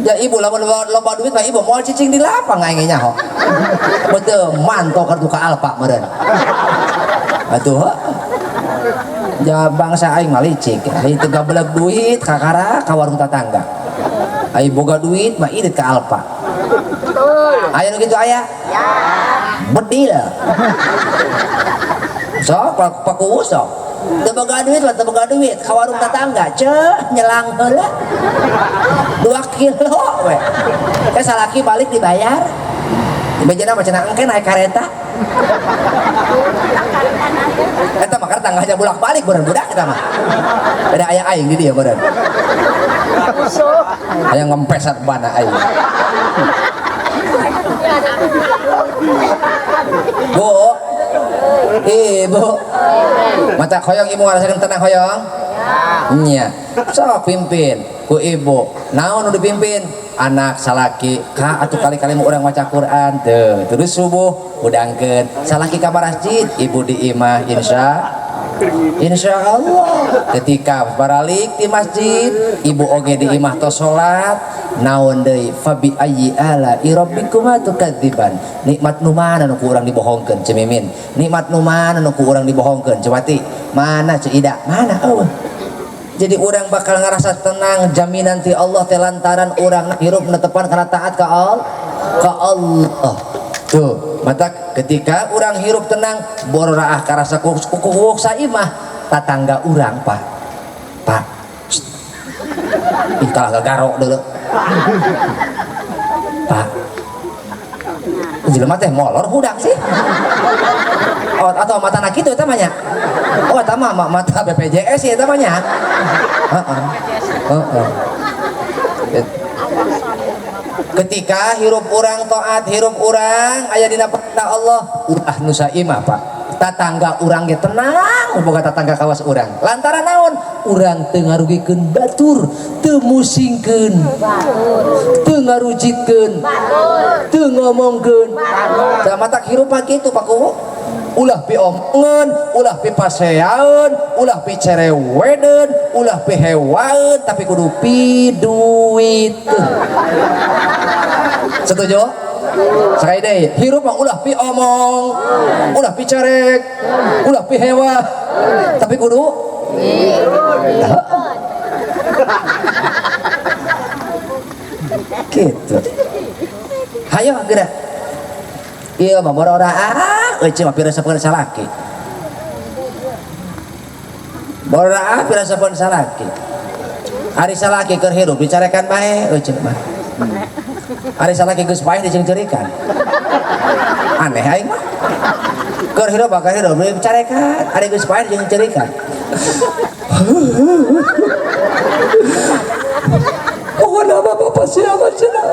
ya ibu lamun loba duit mah ibu moal cicing di lapang aing nyaho betul manto kartu ka alpa meureun atuh ya bangsa aing mah licik ai teu gabeleg duit kakara ka warung tetangga ai boga duit mah irit ka alpa aya nu kitu aya ya bedil sok pakuwu sok teu boga duit lah teu boga duit ka warung tetangga nyelang heula 2 kilo we salaki balik dibayar bejana mah cenah engke naik kareta eta mah kareta tangga aja bolak-balik beureun budak eta mah beda aya aing di dieu beureun aya ngempesat bana aing Bu Ibu mata hoyong ibu ngarasakeun tenang hoyong nya sok pimpin ku ibu naon nu dipimpin anak salaki ka atuh kali-kali mau urang maca Quran teu terus subuh udangkeun salaki ka masjid ibu di imah Insya Allah ketika baralik di masjid ibu oge di imah tos salat naon deui fabi ayyi ala rabbikuma tukadziban nikmat nu mana nu ku urang dibohongkeun cemimin nikmat nu mana nu ku urang dibohongkeun cewati mana ceuida mana eueuh jadi orang bakal ngerasa tenang jaminan ti Allah teh lantaran orang hirup netepan karena taat ka Allah tuh mata ketika orang hirup tenang bororaah karasa kukuk saimah tatangga orang pak ih kalah garok dulu pak jelema teh molor budak sih oh atau mata nak itu tamanya oh tama mata BPJS ya tamanya ketika hirup orang taat hirup orang aya dina perintah Allah ulah nu saimah pak tatangga urang ge tenang boga tatangga kawas urang lantaran naon urang teu ngarugikeun batur teu musingkeun teu ngarujitkeun teu ngomongkeun da matak hirup kitu paku ulah pi omongan ulah pi paseaeun ulah pi cerewedeun ulah pi hewaeun tapi kudu pi duit setuju sekali deh hirup mah ulah pi omong ulah pi carek ulah pi hewa tapi kudu gitu hayo gerak iya mah bororaah euy cuma pirasapeun salaki bororaah pirasapeun salaki ari salaki keur hirup dicarekan bae euy cenah mah ari salaki geus paeh diceungceurikan aneh aing mah keur hirup bakal hirup dicarekan ari geus paeh diceungceurikan oh nama bapak siapa cenah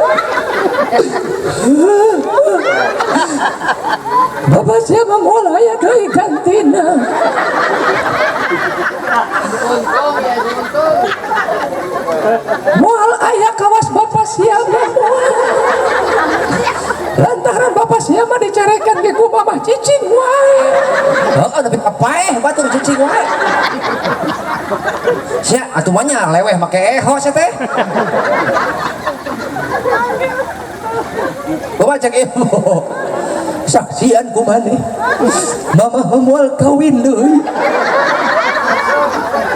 bapak siapa mulai ya dari kantina mual ayah kawas bapak siapa lantaran bapak siapa dicarekan ke ku mamah cicing wae tapi kapaeh batur cicing wae sia atuh mah nya leweh make eho sia teh bapak cek ibu saksian ku maneh mama moal kawin deui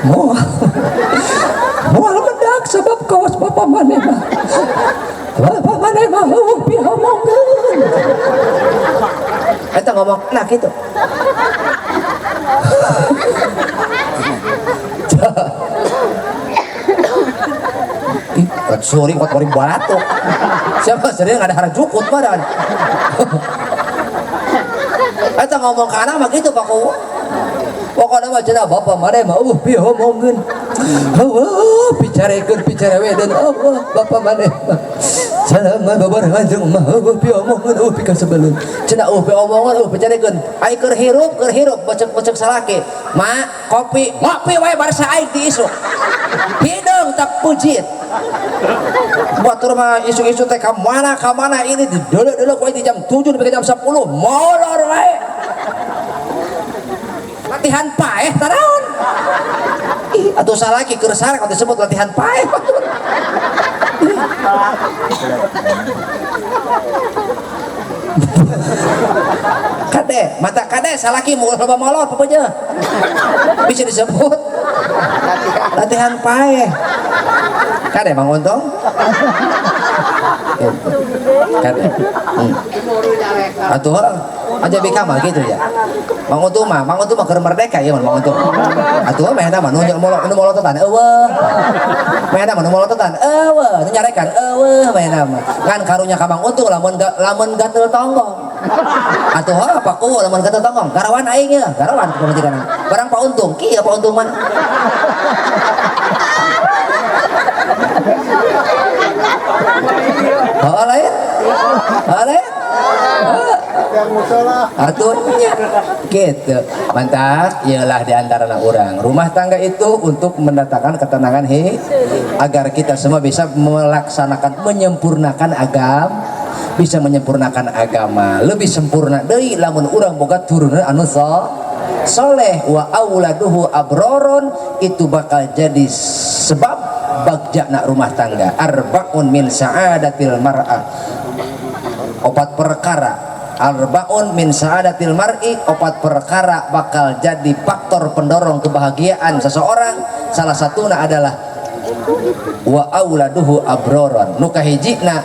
moal mendak sebab kawas bapak maneh mah bapak maneh mah eueuh piomongkeun eta ngomong nah kitu sorry kuat orang balato siapa sering ada harang cukut badan eta ngomong ke anak mah gitu paku pokoknya mah cenah bapak maneh mah pieu ngomongkeun picarekeun picarewedeun bapak maneh mah cenah mah babarengan jeung mah pieu ngomongkeun pika sebeleun cenah pieu omongan picarekeun ai keur hirup bocek salaki mak kopi ngopi wae barsa aing di isuk hidung tak pujit batur mah isu-isu teh ka mana ini didelok-delok wae di jam 7 sampai jam 10 molor wae latihan paeh taraon ih atuh salaki keur sarek disebut latihan paeh kade mata kade salaki mau loba molor papaja bisa disebut latihan paeh kade Mang Untung kade atuh aja bika mah gitu ya Mang Untung mah keur merdeka ya Mang Untung atuh meh eta mah nu molototan eueuh meh eta mah nu molototan eueuh nu nyarekan eueuh meh eta mah kan karunya ka Mang Untung lamun gatel tonggong atuh apa ku lamun gatel tonggong karawan aing ya karawan pemetikan barang Pak Untung kieu Pak Untung mah lain yang musola. atunya gitu mantap. Ialah diantara orang rumah tangga itu untuk mendatangkan ketenangan agar kita semua bisa melaksanakan menyempurnakan bisa menyempurnakan agama lebih sempurna deui lamun urang boga turunan anu soleh wa auladuhu abroron. Itu bakal jadi sebab bagjana rumah tangga. Arbaun min sa'adatil mar'ah, opat perkara. Arbaun min sa'adatil mar'i, opat perkara bakal jadi faktor pendorong kebahagiaan seseorang. Salah satunya adalah wa auladuhu abroron. Nu kahijina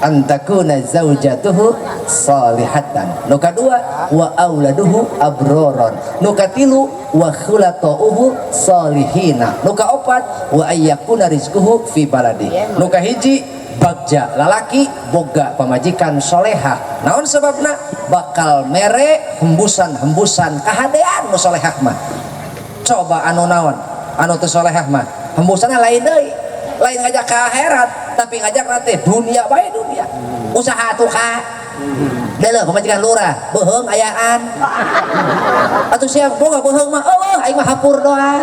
antakuna zaujatuhu salihatan. Nu kadua wa auladuhu abroron. Nu katilu wa khulatuhu salihina. Nu kaopat wa ayyakuna rizquhu fi baladi. Nu kahiji bagja lalaki boga pamajikan solehah. Naon sebabna bakal mere hembusan kahadean nu solehah mah. Coba anu naon anu teu solehah mah hembusana lain deui, lain ngajak ke akhirat tapi ngajak nanti dunia bae dunia usaha tuh ka deuleuh pamajikan lurah beuheung ayaan atuh siap boga beuheung mah eueuh aing mah hapur doang.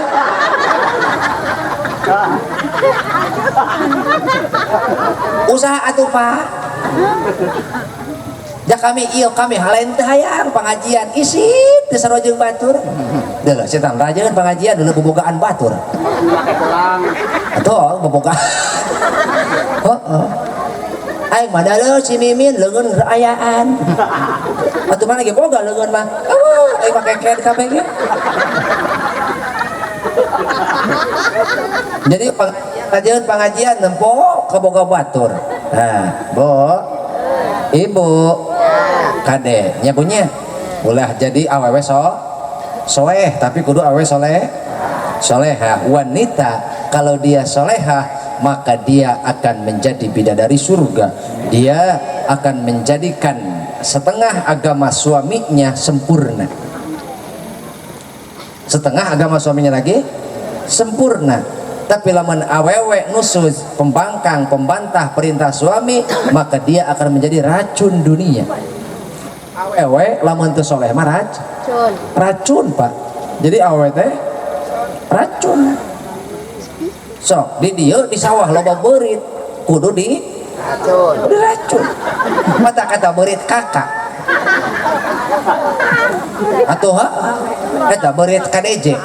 Usaha atuh Pak. Ya kami halain teh hayang pengajian isit teu sarua jeung batur. Deuleuh setan rajeun pengajian deuleuh bobogaan batur. Atuh boboga. Heeh. Aing mah deuleuh si Mimin leungeun ayaan. Atuh mana ge boga leungeun mah. Aing mah keket kabeh ge. Jadi pengajian nempo keboga batur. Nah, Ibu kade nyabunya ulah jadi awewe soleh tapi kudu awewe soleha. Wanita kalau dia soleha maka dia akan menjadi bidadari surga. Dia akan menjadikan setengah agama suaminya sempurna, setengah agama suaminya lagi sempurna. Tapi lamun awewe nusus pembangkang pembantah perintah suami maka dia akan menjadi racun dunia. Awewe lamun teu soleh mah racun Pak. Jadi awewe teh racun. Sok di dieu di sawah loba beurit kudu di racun. Mata kata beurit kakak atuh eta beurit KDJ.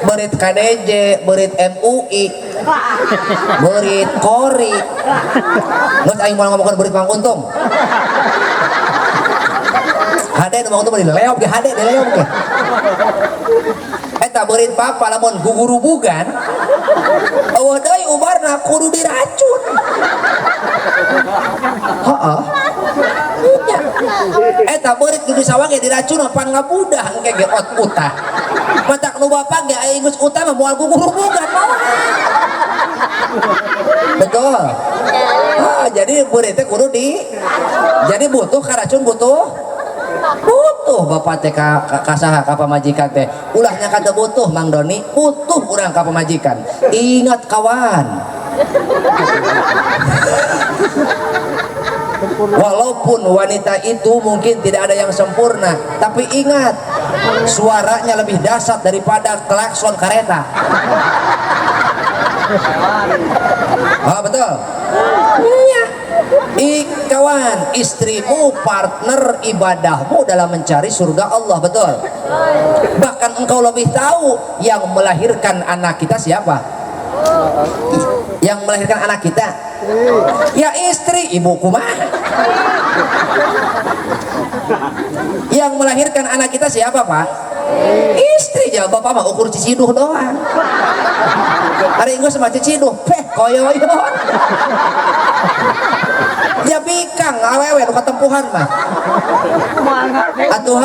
Berit KDJ, berit MUI, berit Kori. Nggak aing mau ngomongin berit Mang Untung. Hade nu Mang Untung di leok ge hade di leok ge. Eta berit papa lamun guguru bugan. Eueuh deui ubarna kudu diracun. Heeh. Eta berit di sawah ge diracun pan ngabudah engke ge ot utah. Matak nu bapak ge aya geus utah mah moal guguru bugan. Betul. Jadi berit teh kudu jadi butuh karacun butuh bapak teh ka saha ka pamajikan teh. Ulahnya kata butuh Mang Doni, butuh urang ka pamajikan. Ingat kawan. Walaupun wanita itu mungkin tidak ada yang sempurna, tapi ingat suaranya lebih dahsyat daripada klakson kereta. Betul. Iya. Kawan, istrimu partner ibadahmu dalam mencari surga Allah, betul. Bahkan engkau lebih tahu yang melahirkan anak kita siapa? Yang melahirkan anak kita ya istri, ibuku mah. Yang melahirkan anak kita siapa Pak? Istri. Ya bapak mah ukur ciciduh doang. Hari ini sama ciciduh koyoyon. Ya bikang awewe nu katempuhan mah. Atuh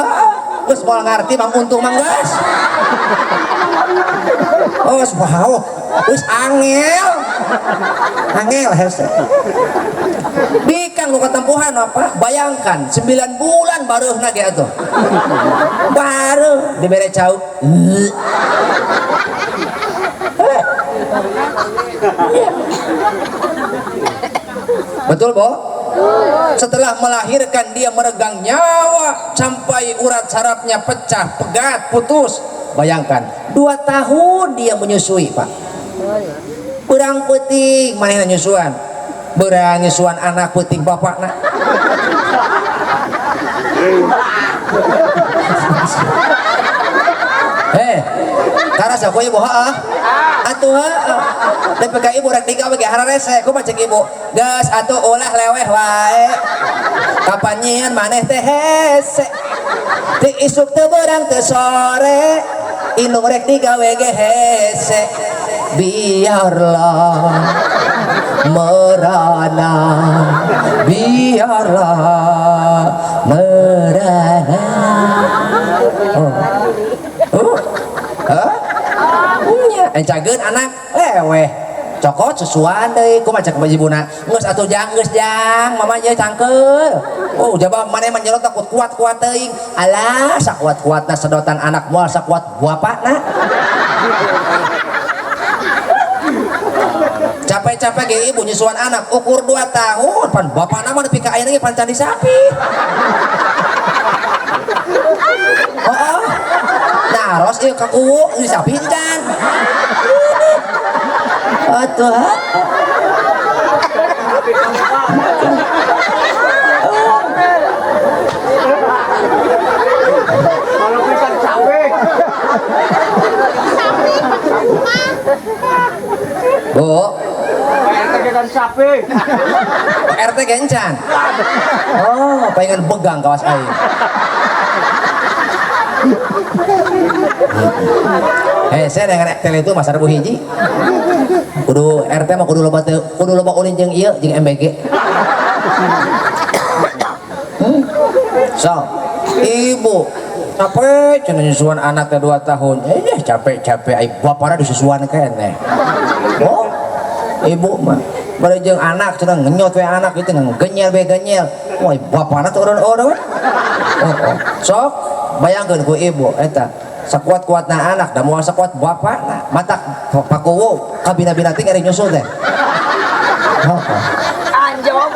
geus moal ngarti Mang Untung mah geus. Oh wow, wis angel hese. Bikang nu katempuhan apa? Bayangkan 9 bulan baruhna ge atuh. Baru dibere cau. Betul, Bo? Setelah melahirkan dia meregang nyawa sampai urat sarafnya pecah, pegat, putus. Bayangkan 2 tahun dia menyusui, Pak. Berang penting mana nyusuan, berang nyusuan anak penting bapak nak. Karena siapa ibu atuh DPK ibu rek tiga bagi hara rese ku macam ibu gas atuh ulah leweh wae kapan nyian maneh teh hese ti isuk teu beurang teu sore indung rek digawe ge hese biarlah merana biarlah merana encageun anak leweh cokot susuan deui ku macam bajibuna geus atuh jang geus jang mama ye cangkeul oh jaba maneh mah nyelot takut kuat-kuat teuing alah sakuat-kuatna sedotan anak moal sakuat bapakna capek-capek ge ibu nyusuan anak ukur 2 tahun pan bapakna mah nepi ka ayeuna ge pan candi sapi naros ieu kakuwu geus sapi can atuh Kalau pisan sapi. Bu RT kan sapi. RT gencan oh pengen begang kawas aing saya dengan RT itu masa rebu hiji kudu RT mah kudu loba ulin jeung ieu jeung MBG so ibu capek cenah nyusuan anak teh 2 tahun capek-capek ai bapana disusuan keneh oh ibu mah bari jeung anak cenah ngenyot we anak itu ngenyel we genyel wah bapana teh urun-urun sok bayangkeun ku ibu eta sakuat-kuatna anak da moal sakuat bapakna matak pakuwu kabina-bina teh ngeri nyusul teh Anjom.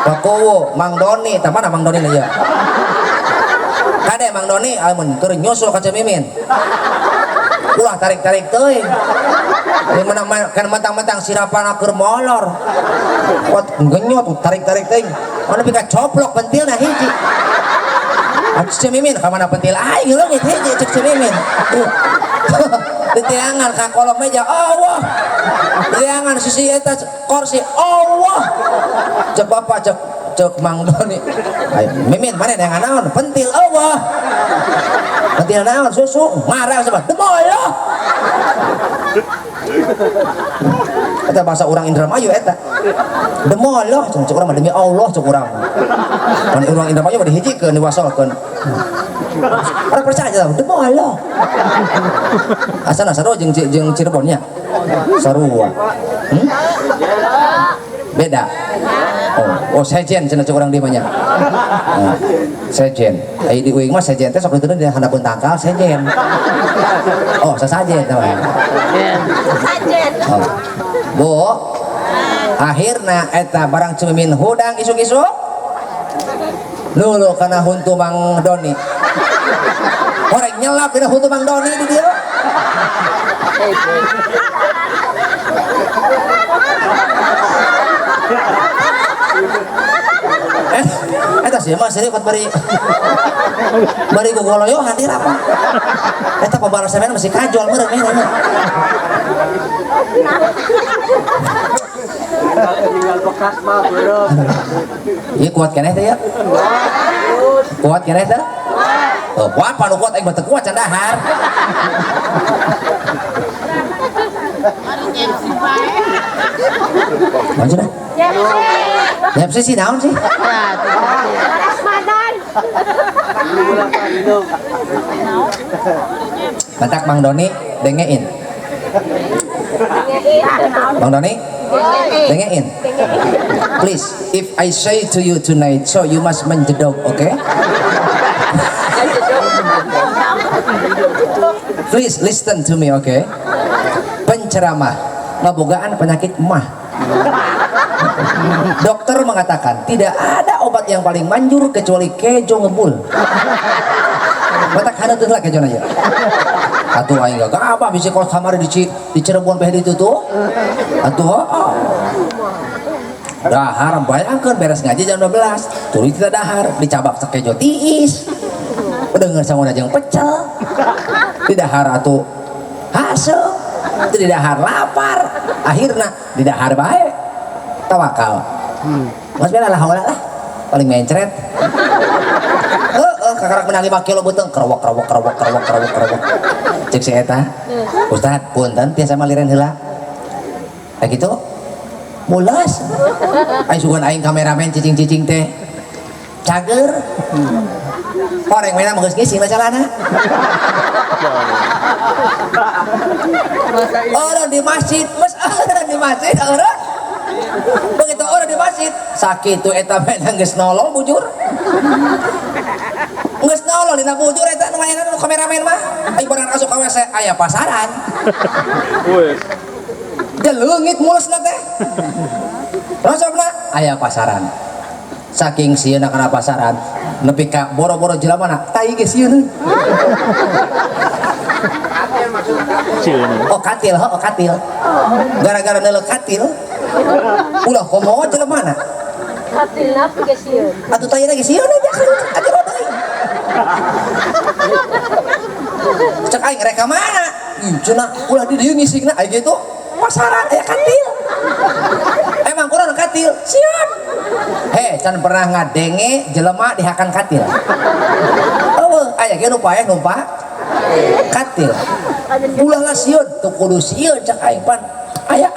pakuwu Mang Doni tah mana Mang Doni ieu kade Mang Doni amun keur nyusul ka Cemimin ulah tarik-tarik teuing kan mentang-mentang sirapana keur molor kuat genyot tarik-tarik teuing mana pika coplok pentilna hiji Cemimin ka mana pentil aing leungit hiji cek Cemimin ditiangan ka kolong meja Allah ditiangan sisi eta kursi Allah cek bapak cek Mang Doni Mimin mana yang naon pentil Allah pentil naon susu marah sebab demolo eta bahasa orang Indramayu eta demolo cek urang demi Allah cek urang pan urang Indramayu mah dihijikeun diwasolkeun orang percaya tau demolo asana sarua jeung Cirebon nya sarua beda oh sejen cenah cek urang dieu mah nya sejen ai di uing mah sejen teh sok diteun di handapeun tangkal sejen oh sasajen tah Sajen. Bu akhirna eta barang Cemimin hudang isuk-isuk lulu kana huntu Mang Doni horek nyelap dina huntu Mang Doni di dieu eta sih mah serius bari gogoloyohan di apa eta pabalasan masih kajol meureun Tinggal bekas mah beureum. ieu kuat keneh teh ya kuat keneh teh kuat panu kuat aing teu kuat can dahar Maksudnya? Nyepsi sih naon sih? Panas badan. Mantak Mang Doni dengein. Mang Doni dengein. Please, if I say to you tonight, so you must menjedok, okay? Please listen to me, okay? Penceramah ngabogaan penyakit mah Dokter mengatakan tidak ada obat yang paling manjur kecuali kejo ngebul. Mata kana tuh lah kejo aja. Atuh aing gak apa bisa kos kamar di Cirebon beh itu tuh. Atuh dahar bayangkan beres ngaji jam 12 tuluy kita dahar dicabak sakejo tiis denger sangguna jeung pecel di dahar atuh haseup di dahar lapar akhirna di dahar bae tawakal mas bela lah paling mencret kakarak menang 5 kilo beuteng kerwok cek si eta Ustad punten tiasa maliren heula kayak gitu mulas aing sugan aing kameramen cicing-cicing teh cager orang mana mau ngising masalahna orang di masjid mas orang di masjid orang begitu orang di masjid sakit tuh eta menang geus nolol bujur geus nolol dina bujur eta nu mayanan kameramen mah aing barang asup ka WC aya pasaran delengit mulusna teh rasana aya pasaran saking sieuna kana pasaran nepi ka boro-boro jelamana tai ge sieun oh katil gara-gara neuleuh katil ulah komo jelamana Katilna ge sieun. atuh tai lagi sieun aja atuh deui cek aing reka mana cenah ulah di dieu ngisigna aya gitu pasaran aya katil emang kurang katil siap can pernah ngadenge jelema dihakan katil aya ge numpak katil ulah sieun teu kudu sieun cak aing pan aya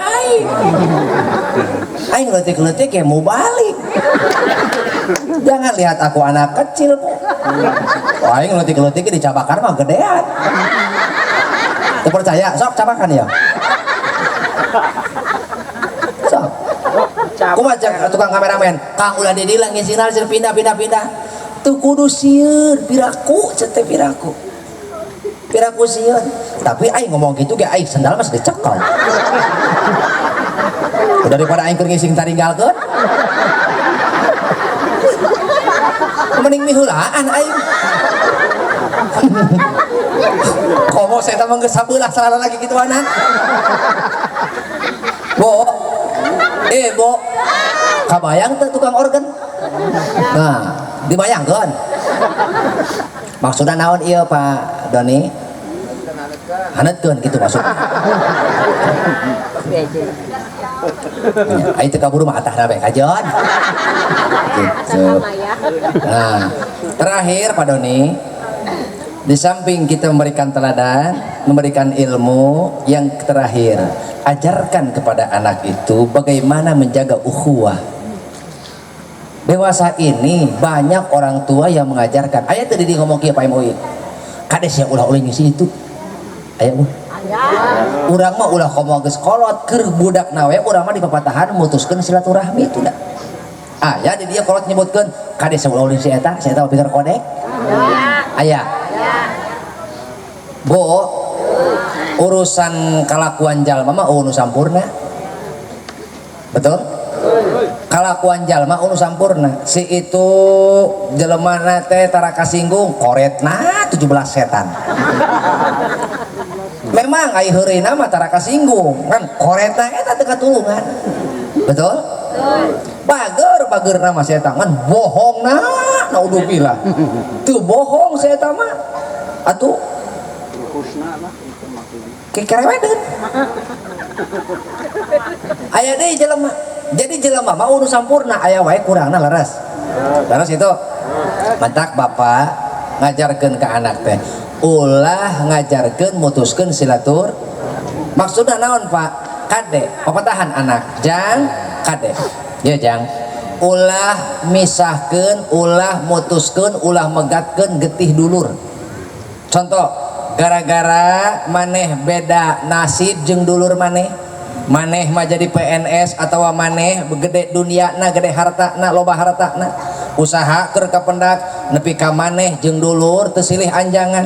aing leutik-leutik ya mau balik jangan lihat aku anak kecil aing leutik-leutik dicabakan mah gedean teu percaya sok cabakan ya kumaha cek tukang kameramen kang ulah di dilang ngisinal sir pindah teu kudu sieun piraku cete piraku sieun tapi aing ngomong gitu ge aing sendal mah dicekel daripada aing keur ngising taringgalkeun mending mihulaan aing komo saya tamang geus sabelah salah lagi gituanan bo kabayang tuh tukang organ nah dibayangkan maksudnya naon iya Pak Doni hanetkeun gitu maksudnya ayo teu kaburu mah atahna bae kajon gitu. Nah terakhir Pak Doni di samping kita memberikan teladan memberikan ilmu yang terakhir ajarkan kepada anak itu bagaimana menjaga ukhuwah. Dewasa ini banyak orang tua yang mengajarkan ayat tadi di ngomong kieu Pak MUI kades yang ulah ngisi itu aya urang mah ulah komo geus kolot keur budak nawe urang mah di papatahan mutuskeun silaturahmi itu da aya di dia kolot nyebutkeun kades yang ulah ngisi eta pinter kodek aya bo urusan kalakuan jalma mah nu sampurna betul kalakuan jalma nu sampurna si itu jelema teh tara kasinggung koretna 17 setan memang ai heureuna mah tara kasinggung kan koretna eta teu katulungan betul bager nama setan kan bohongna naudzubillah teu bohong setan mah atuh kekerewedeun aya deui jelema jadi jelema mah nu sampurna aya wae kurangna leres itu mantak bapak ngajarkeun ka anak teh ulah ngajarkeun mutuskeun silatur maksudna naon Pak kade papatahan anak jang kade ya jang ulah misahkeun ulah mutuskeun ulah megatkeun getih dulur contoh gara-gara maneh beda nasib jeung dulur maneh mah jadi PNS atau maneh gede dunia gede harta loba harta usaha keur kapendak nepi ka maneh jeung dulur teu silih anjangan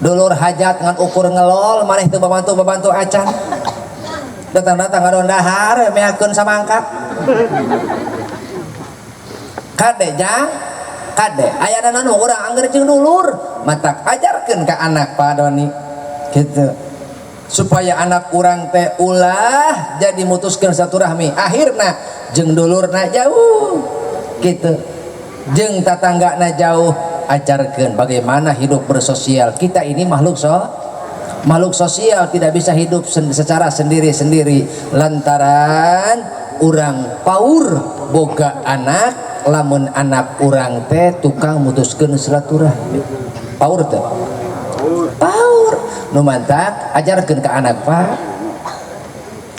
dulur hajat ngan ukur ngelol maneh teu babantu acan datang-datang ngadon dahar meakeun samangka kade jang kade aya naon urang angger jeung dulur matak ajarkeun ka anak Pak Doni gitu supaya anak urang teh ulah jadi mutuskeun silaturahmi akhirna jeung dulurna jauh gitu jeung tatanggana jauh ajarkeun bagaimana hidup bersosial. Kita ini makhluk sosial, tidak bisa hidup secara sendiri-sendiri lantaran urang paur boga anak lamun anak urang teh tukang mutuskeun silaturahmi paur teh paur nu mantak ajarkeun ka anak Pak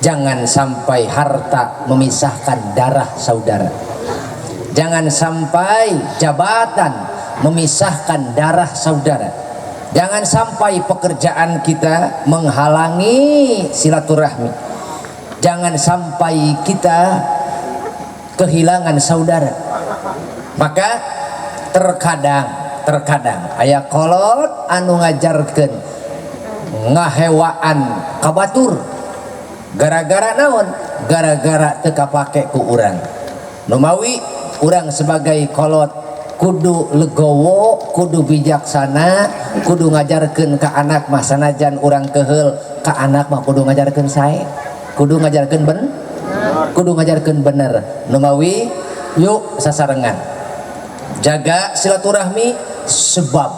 jangan sampai harta memisahkan darah saudara, jangan sampai jabatan memisahkan darah saudara, jangan sampai pekerjaan kita menghalangi silaturahmi, jangan sampai kita kehilangan saudara. Maka terkadang aya kolot anu ngajarkeun ngahewaan kabatur gara-gara naon, gara-gara teu kapake ku urang. Nu mawi urang sebagai kolot kudu legowo, kudu bijaksana, kudu ngajarkeun ka anak mah sanajan urang keheul ka anak mah kudu ngajarkeun sae, kudu ngajarkeun bener. Nu mawi yuk sasarengan jaga silaturahmi sebab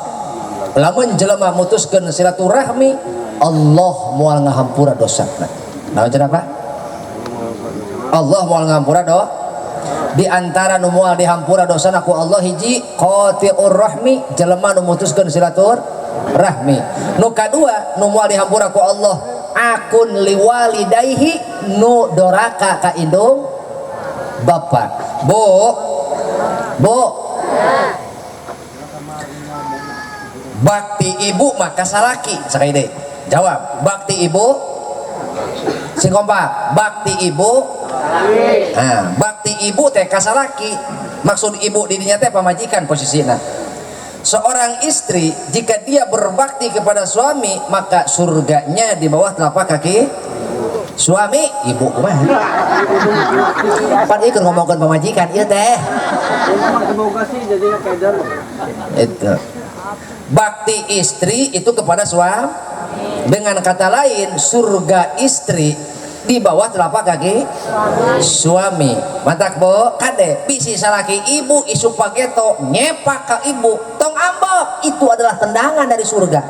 lamun jelema mutuskeun silaturahmi Allah moal ngahampura dosana. Naon cenah Pak? Allah moal ngahampura di antara nu moal dihampura dosana ku Allah hiji qati'ur rahmi jelema nu mutuskeun silaturahmi. Nu kadua nu moal dihampura ku Allah akun liwalidayhi nu doraka ka indung bapak. Bu bakti ibu maka salaki sakali deui jawab bakti ibu sing kompak bakti ibu bakti ibu teh kasalaki maksud ibu didinya teh pamajikan posisina. Seorang istri jika dia berbakti kepada suami maka surganya di bawah telapak kaki suami. Ibu mah pan ieu ngomongkeun pamajikan ieu teh itu bakti istri itu kepada suami. Dengan kata lain surga istri di bawah telapak kaki suami. Mantak Bu kade bisi salaki ibu isu pageto nyepak ka ibu tong ambok itu adalah tendangan dari surga.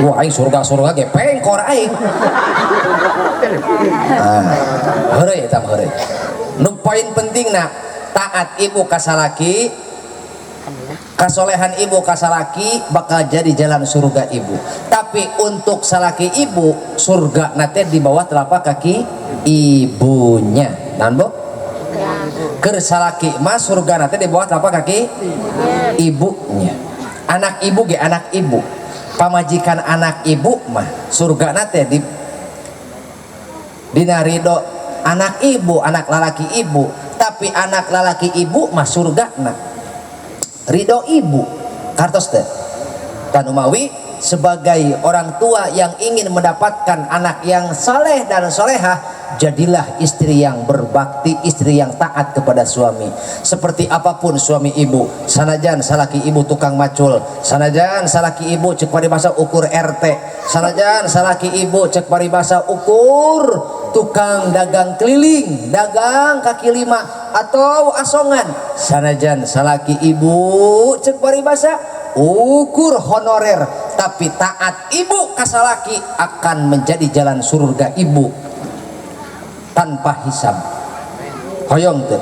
Wah aing surga ge pengkor aing. Heureuy eta heureuy. Nu poin pentingna taat ibu ka salaki, kasolehan ibu ka salaki bakal jadi jalan surga ibu. Tapi untuk salaki ibu surga nate di bawah telapak kaki ibunya. Naon Bu? Keur salaki mah surga nate di bawah telapak kaki ibunya. Anak ibu ge anak ibu. Pamajikan anak ibu mah surga nate di dina ridho anak ibu, anak lalaki ibu. Tapi anak lalaki ibu mah surgana ridho ibu kartos teh kan umawi sebagai orang tua yang ingin mendapatkan anak yang saleh dan solehah jadilah istri yang berbakti, istri yang taat kepada suami. Seperti apapun suami ibu, sanajan salaki ibu tukang macul, sanajan salaki ibu cek paribasa ukur RT, sanajan salaki ibu cek paribasa ukur tukang dagang keliling, dagang kaki lima atau asongan, sanajan salaki ibu cek paribasa ukur honorer, tapi taat ibu kasalaki akan menjadi jalan surga ibu tanpa hisab. Hoyong teh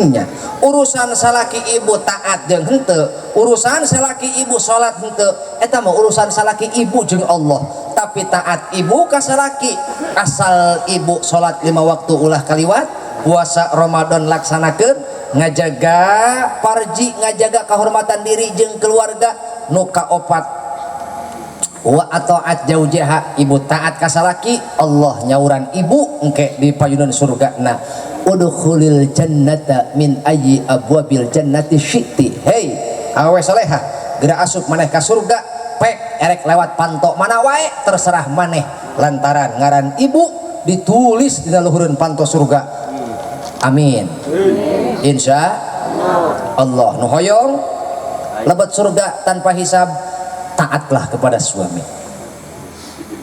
nya urusan salaki ibu taat jeung henteu, urusan salaki ibu salat henteu, eta mah urusan salaki ibu jeung Allah. Tapi taat ibu ka salaki, asal ibu salat 5 waktu ulah kaliwat, puasa Ramadan laksanakeun, ngajaga parji, ngajaga kehormatan diri jeung keluarga, nu kaopat wa ataat jaujaha, ibu taat ka salaki, Allah nyauran ibu engke di payunan surga na udkhulil jannata min ayyi abwabil jannati syi'ti. Hei awe salehah, geura asup maneh ka surga pek erek lewat panto mana wae terserah maneh lantaran ngaran ibu ditulis di luhureun panto surga. Amin. Insya Allah nu hoyong lebet surga tanpa hisab, taatlah kepada suami.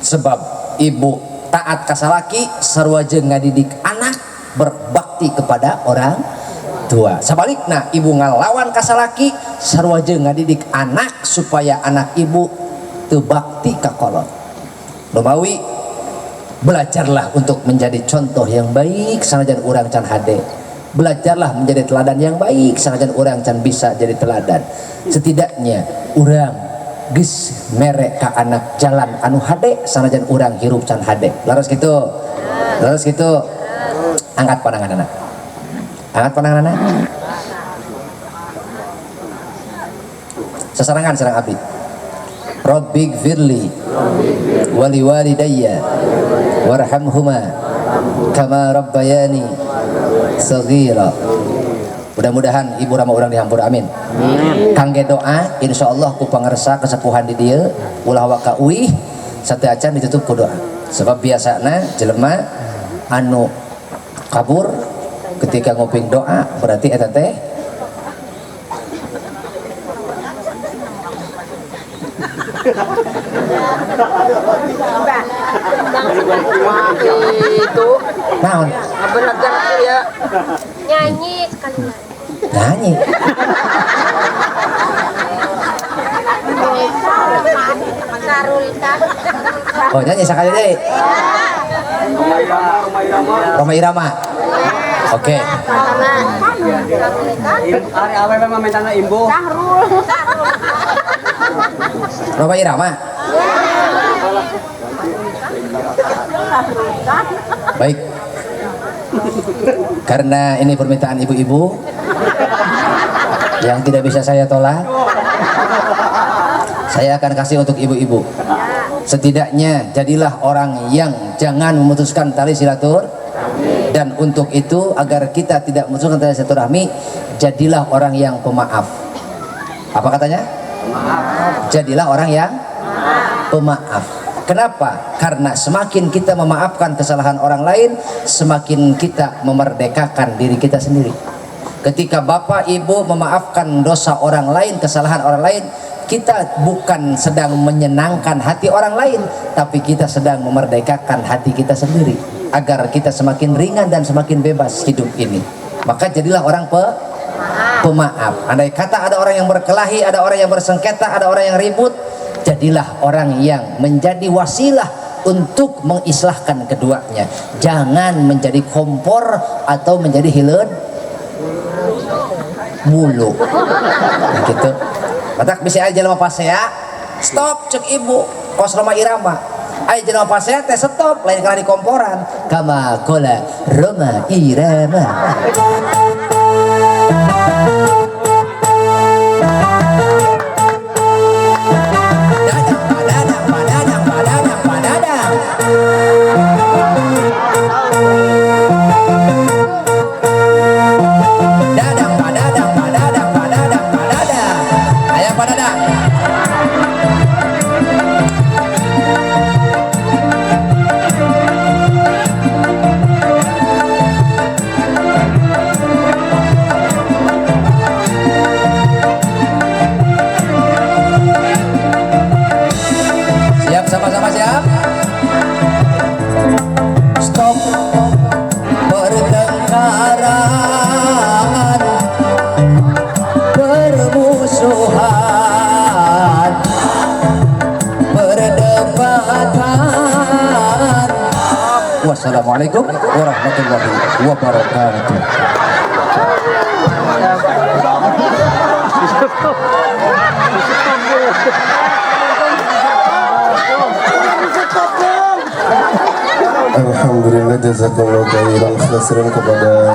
Sebab ibu taat ka salaki sarua jeung ngadidik anak berbakti kepada orang tua. Sebaliknya ibu ngalawan ka salaki sarua jeung ngadidik anak supaya anak ibu teu bakti ka kolot. Lumawi belajarlah untuk menjadi contoh yang baik sanajan urang can hade. Belajarlah menjadi teladan yang baik sanajan urang can bisa jadi teladan. Setidaknya urang geus mere ka anak jalan anu hade sanajan urang hirup can hade. Laras kitu. Laras kitu. Angkat pandanganna. Angkat pandanganna. Sasarangan sareng abdi. Rabbi gfirli wali walidayya warhamhuma kama rabbayani saghira. Mudah-mudahan ibu rama urang dihampura, amin. Kangge doa insyaallah ku pangarsa kesepuhan di dieu ulah waka uih sateu acan ditutup ku doa. Sebab biasana jelema anu kabur ketika nguping doa berarti eta teh itu naon? belajar ya nyanyi sekali Nyanyi. Oh nyanyi sekali deh. Roma Irama. Oke. Ari awe memang mentana imbu. Roma Irama. Baik. Karena ini permintaan ibu-ibu yang tidak bisa saya tolak, saya akan kasih untuk ibu-ibu. Setidaknya jadilah orang yang jangan memutuskan tali silaturahmi, dan untuk itu agar kita tidak memutuskan tali silaturahmi, jadilah orang yang pemaaf. Apa katanya? Jadilah orang yang pemaaf. Kenapa? Karena semakin kita memaafkan kesalahan orang lain, semakin kita memerdekakan diri kita sendiri. Ketika bapak ibu memaafkan dosa orang lain, kesalahan orang lain, kita bukan sedang menyenangkan hati orang lain, tapi kita sedang memerdekakan hati kita sendiri agar kita semakin ringan dan semakin bebas hidup ini. Maka jadilah orang pemaaf. Andai kata ada orang yang berkelahi, ada orang yang bersengketa, ada orang yang ribut, jadilah orang yang menjadi wasilah untuk mengislahkan keduanya. Jangan menjadi kompor atau menjadi hileud mulu. Nah, gitu. Matak bisa aja jelema pasea, stop cek ibu. Kos Roma Irama. Ayo jelema pasea teh stop, lain kali di komporan. Kama kola Roma Irama. Sama-sama siap? Stop pertengkaran, permusuhan, perdebatan. Wassalamualaikum warahmatullahi wabarakatuh. Alhamdulillah, jazakallahu khairan kepada